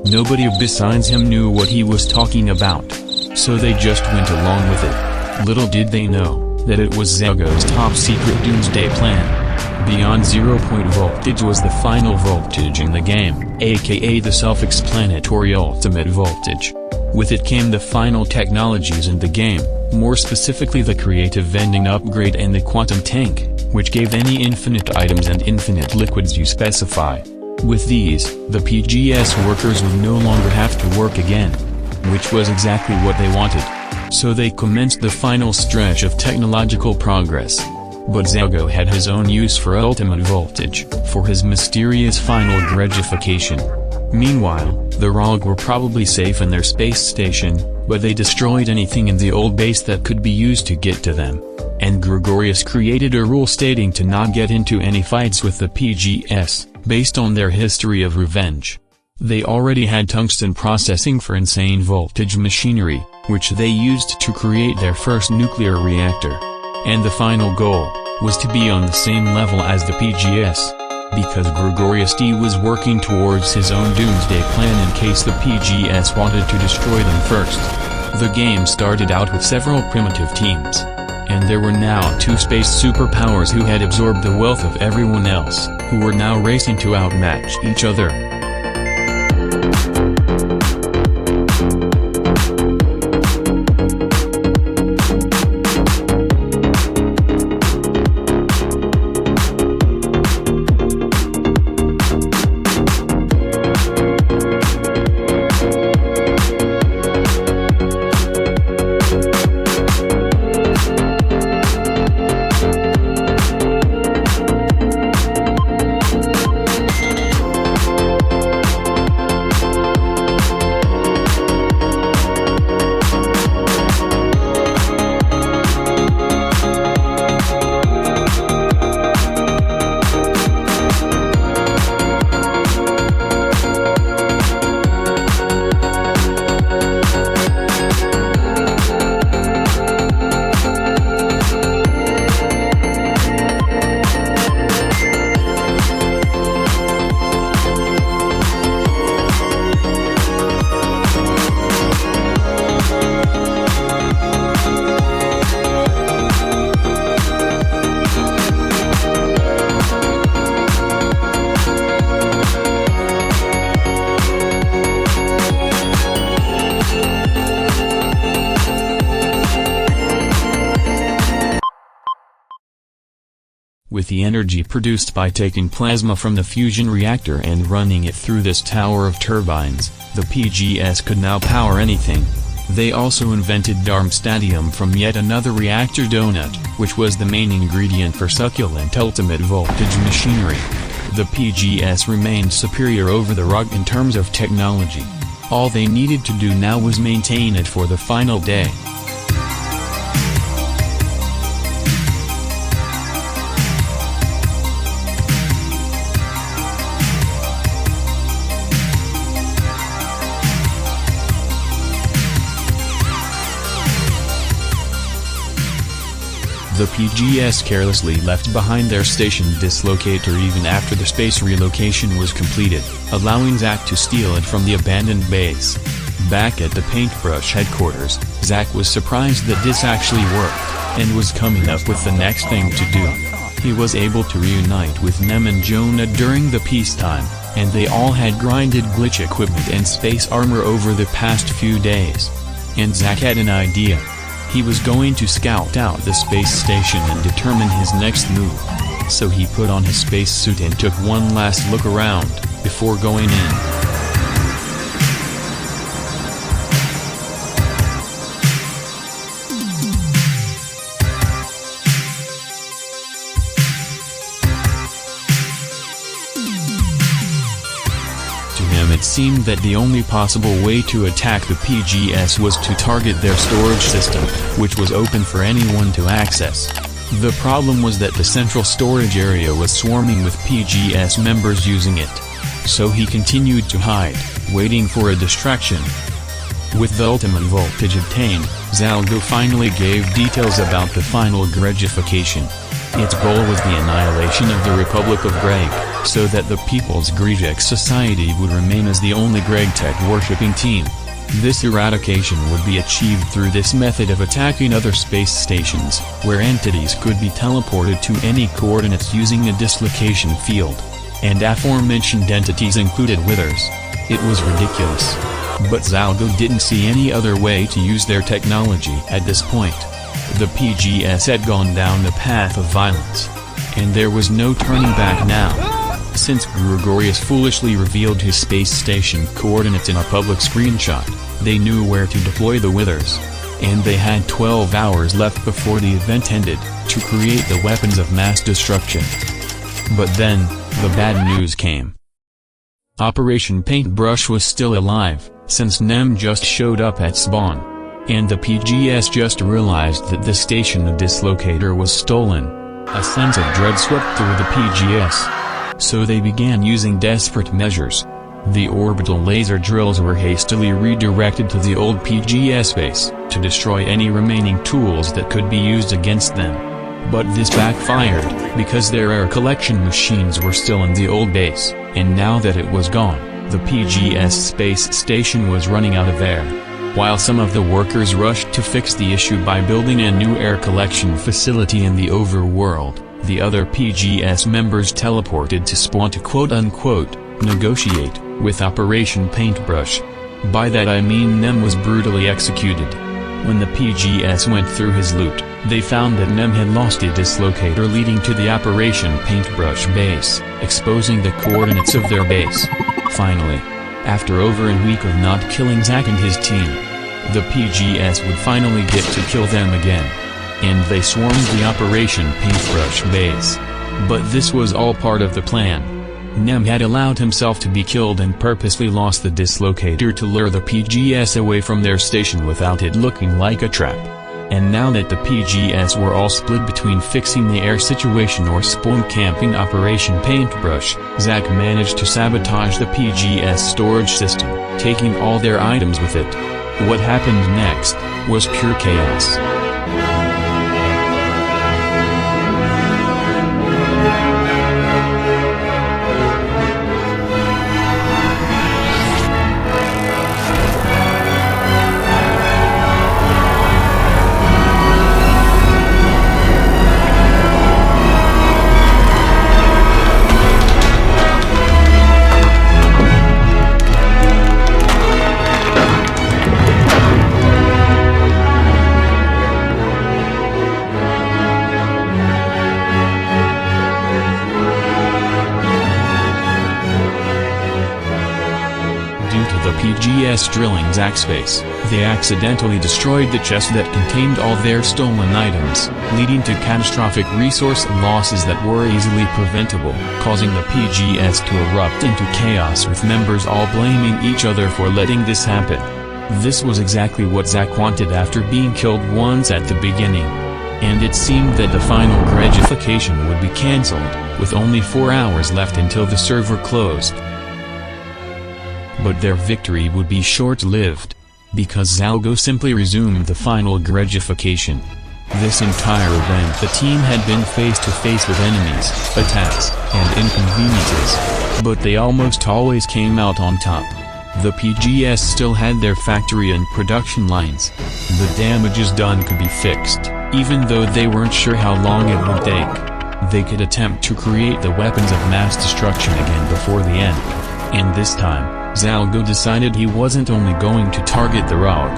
Nobody besides him knew what he was talking about. So they just went along with it. Little did they know that it was Zalgo's top-secret doomsday plan. Beyond 0-point voltage was the final voltage in the game, aka the self-explanatory ultimate voltage. With it came the final technologies in the game, more specifically the creative vending upgrade and the quantum tank, which gave any infinite items and infinite liquids you specify. With these, the PGS workers would no longer have to work again. Which was exactly what they wanted. So they commenced the final stretch of technological progress. But Zalgo had his own use for ultimate voltage, for his mysterious final gregification. Meanwhile, the ROG were probably safe in their space station, but they destroyed anything in the old base that could be used to get to them. And Gregorius created a rule stating to not get into any fights with the PGS, based on their history of revenge. They already had tungsten processing for insane voltage machinery, which they used to create their first nuclear reactor. And the final goal was to be on the same level as the PGS. Because Gregorius D was working towards his own doomsday plan in case the PGS wanted to destroy them first. The game started out with several primitive teams. And there were now 2 space superpowers who had absorbed the wealth of everyone else, who were now racing to outmatch each other. With the energy produced by taking plasma from the fusion reactor and running it through this tower of turbines, the PGS could now power anything. They also invented Darmstadium from yet another reactor donut, which was the main ingredient for succulent ultimate voltage machinery. The PGS remained superior over the RUG in terms of technology. All they needed to do now was maintain it for the final day. The PGS carelessly left behind their station dislocator even after the space relocation was completed, allowing Zack to steal it from the abandoned base. Back at the paintbrush headquarters, Zack was surprised that this actually worked, and was coming up with the next thing to do. He was able to reunite with Nem and Jonah during the peacetime, and they all had grinded glitch equipment and space armor over the past few days. And Zack had an idea. He was going to scout out the space station and determine his next move. So he put on his spacesuit and took one last look around, before going in. It seemed that the only possible way to attack the PGS was to target their storage system, which was open for anyone to access. The problem was that the central storage area was swarming with PGS members using it. So he continued to hide, waiting for a distraction. With the ultimate voltage obtained, Zalgo finally gave details about the final Gregification. Its goal was the annihilation of the Republic of Greg, so that the People's Grejek Society would remain as the only GregTech worshipping team. This eradication would be achieved through this method of attacking other space stations, where entities could be teleported to any coordinates using a dislocation field. And aforementioned entities included Withers. It was ridiculous. But Zalgo didn't see any other way to use their technology at this point. The PGS had gone down the path of violence. And there was no turning back now. Since Gregorius foolishly revealed his space station coordinates in a public screenshot, they knew where to deploy the Withers. And they had 12 hours left before the event ended, to create the weapons of mass destruction. But then, the bad news came. Operation Paintbrush was still alive, since Nem just showed up at spawn. And the PGS just realized that the station dislocator was stolen. A sense of dread swept through the PGS. So they began using desperate measures. The orbital laser drills were hastily redirected to the old PGS base, to destroy any remaining tools that could be used against them. But this backfired, because their air collection machines were still in the old base, and now that it was gone, the PGS space station was running out of air. While some of the workers rushed to fix the issue by building a new air collection facility in the overworld, the other PGS members teleported to spawn to quote-unquote, negotiate, with Operation Paintbrush. By that I mean Nem was brutally executed. When the PGS went through his loot, they found that Nem had lost a dislocator leading to the Operation Paintbrush base, exposing the coordinates of their base. Finally, after over a week of not killing Zack and his team, the PGS would finally get to kill them again. And they swarmed the Operation Paintbrush base. But this was all part of the plan. Nem had allowed himself to be killed and purposely lost the dislocator to lure the PGS away from their station without it looking like a trap. And now that the PGS were all split between fixing the air situation or spawn camping Operation Paintbrush, Zack managed to sabotage the PGS storage system, taking all their items with it. What happened next was pure chaos. PGS drilling Zack space, they accidentally destroyed the chest that contained all their stolen items, leading to catastrophic resource losses that were easily preventable, causing the PGS to erupt into chaos with members all blaming each other for letting this happen. This was exactly what Zack wanted after being killed once at the beginning. And it seemed that the final gregification would be cancelled, with only 4 hours left until the server closed. But their victory would be short-lived, because Zalgo simply resumed the final gregification. This entire event the team had been face-to-face with enemies, attacks, and inconveniences, but they almost always came out on top. The PGS still had their factory and production lines. The damages done could be fixed, even though they weren't sure how long it would take. They could attempt to create the weapons of mass destruction again before the end. And this time, Zalgo decided he wasn't only going to target the rogue.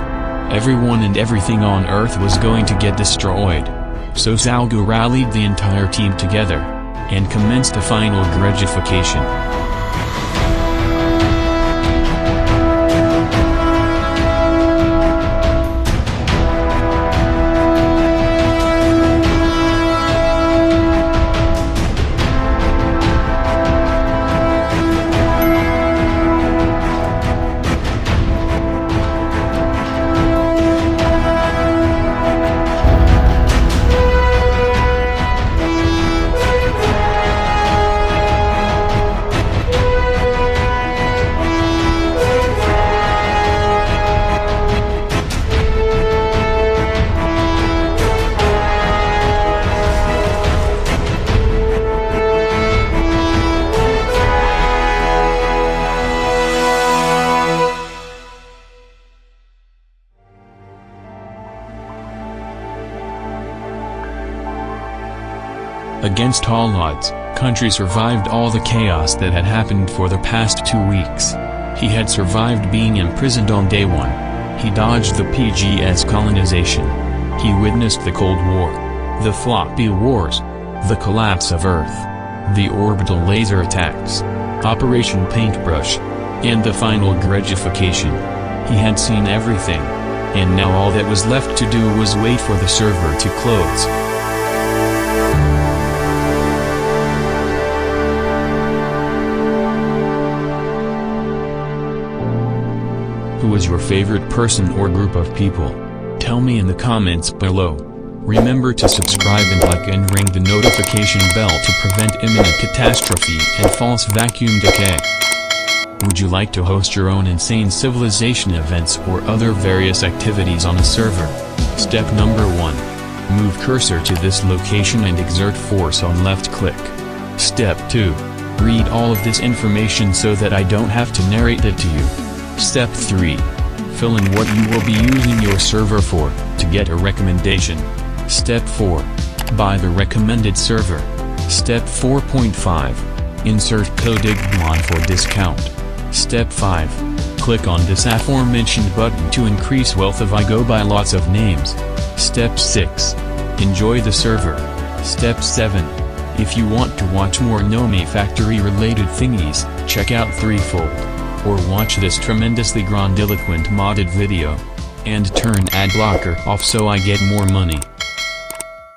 Everyone and everything on Earth was going to get destroyed. So Zalgo rallied the entire team together, and commenced a final gregification. Against all odds, Country survived all the chaos that had happened for the past 2 weeks. He had survived being imprisoned on day 1. He dodged the PGS colonization. He witnessed the Cold War, the Floppy Wars, the collapse of Earth, the orbital laser attacks, Operation Paintbrush, and the final gregification. He had seen everything, and now all that was left to do was wait for the server to close. Who was your favorite person or group of people? Tell me in the comments below. Remember to subscribe and like and ring the notification bell to prevent imminent catastrophe and false vacuum decay. Would you like to host your own insane civilization events or other various activities on a server? Step number 1. Move cursor to this location and exert force on left click. Step 2. Read all of this information so that I don't have to narrate it to you. Step 3. Fill in what you will be using your server for, to get a recommendation. Step 4. Buy the recommended server. Step 4.5. Insert code IGBLON for discount. Step 5. Click on this aforementioned button to increase wealth if I go by lots of names. Step 6. Enjoy the server. Step 7. If you want to watch more Nomi Factory related thingies, check out Threefold. Or watch this tremendously grandiloquent modded video. And turn ad blocker off so I get more money.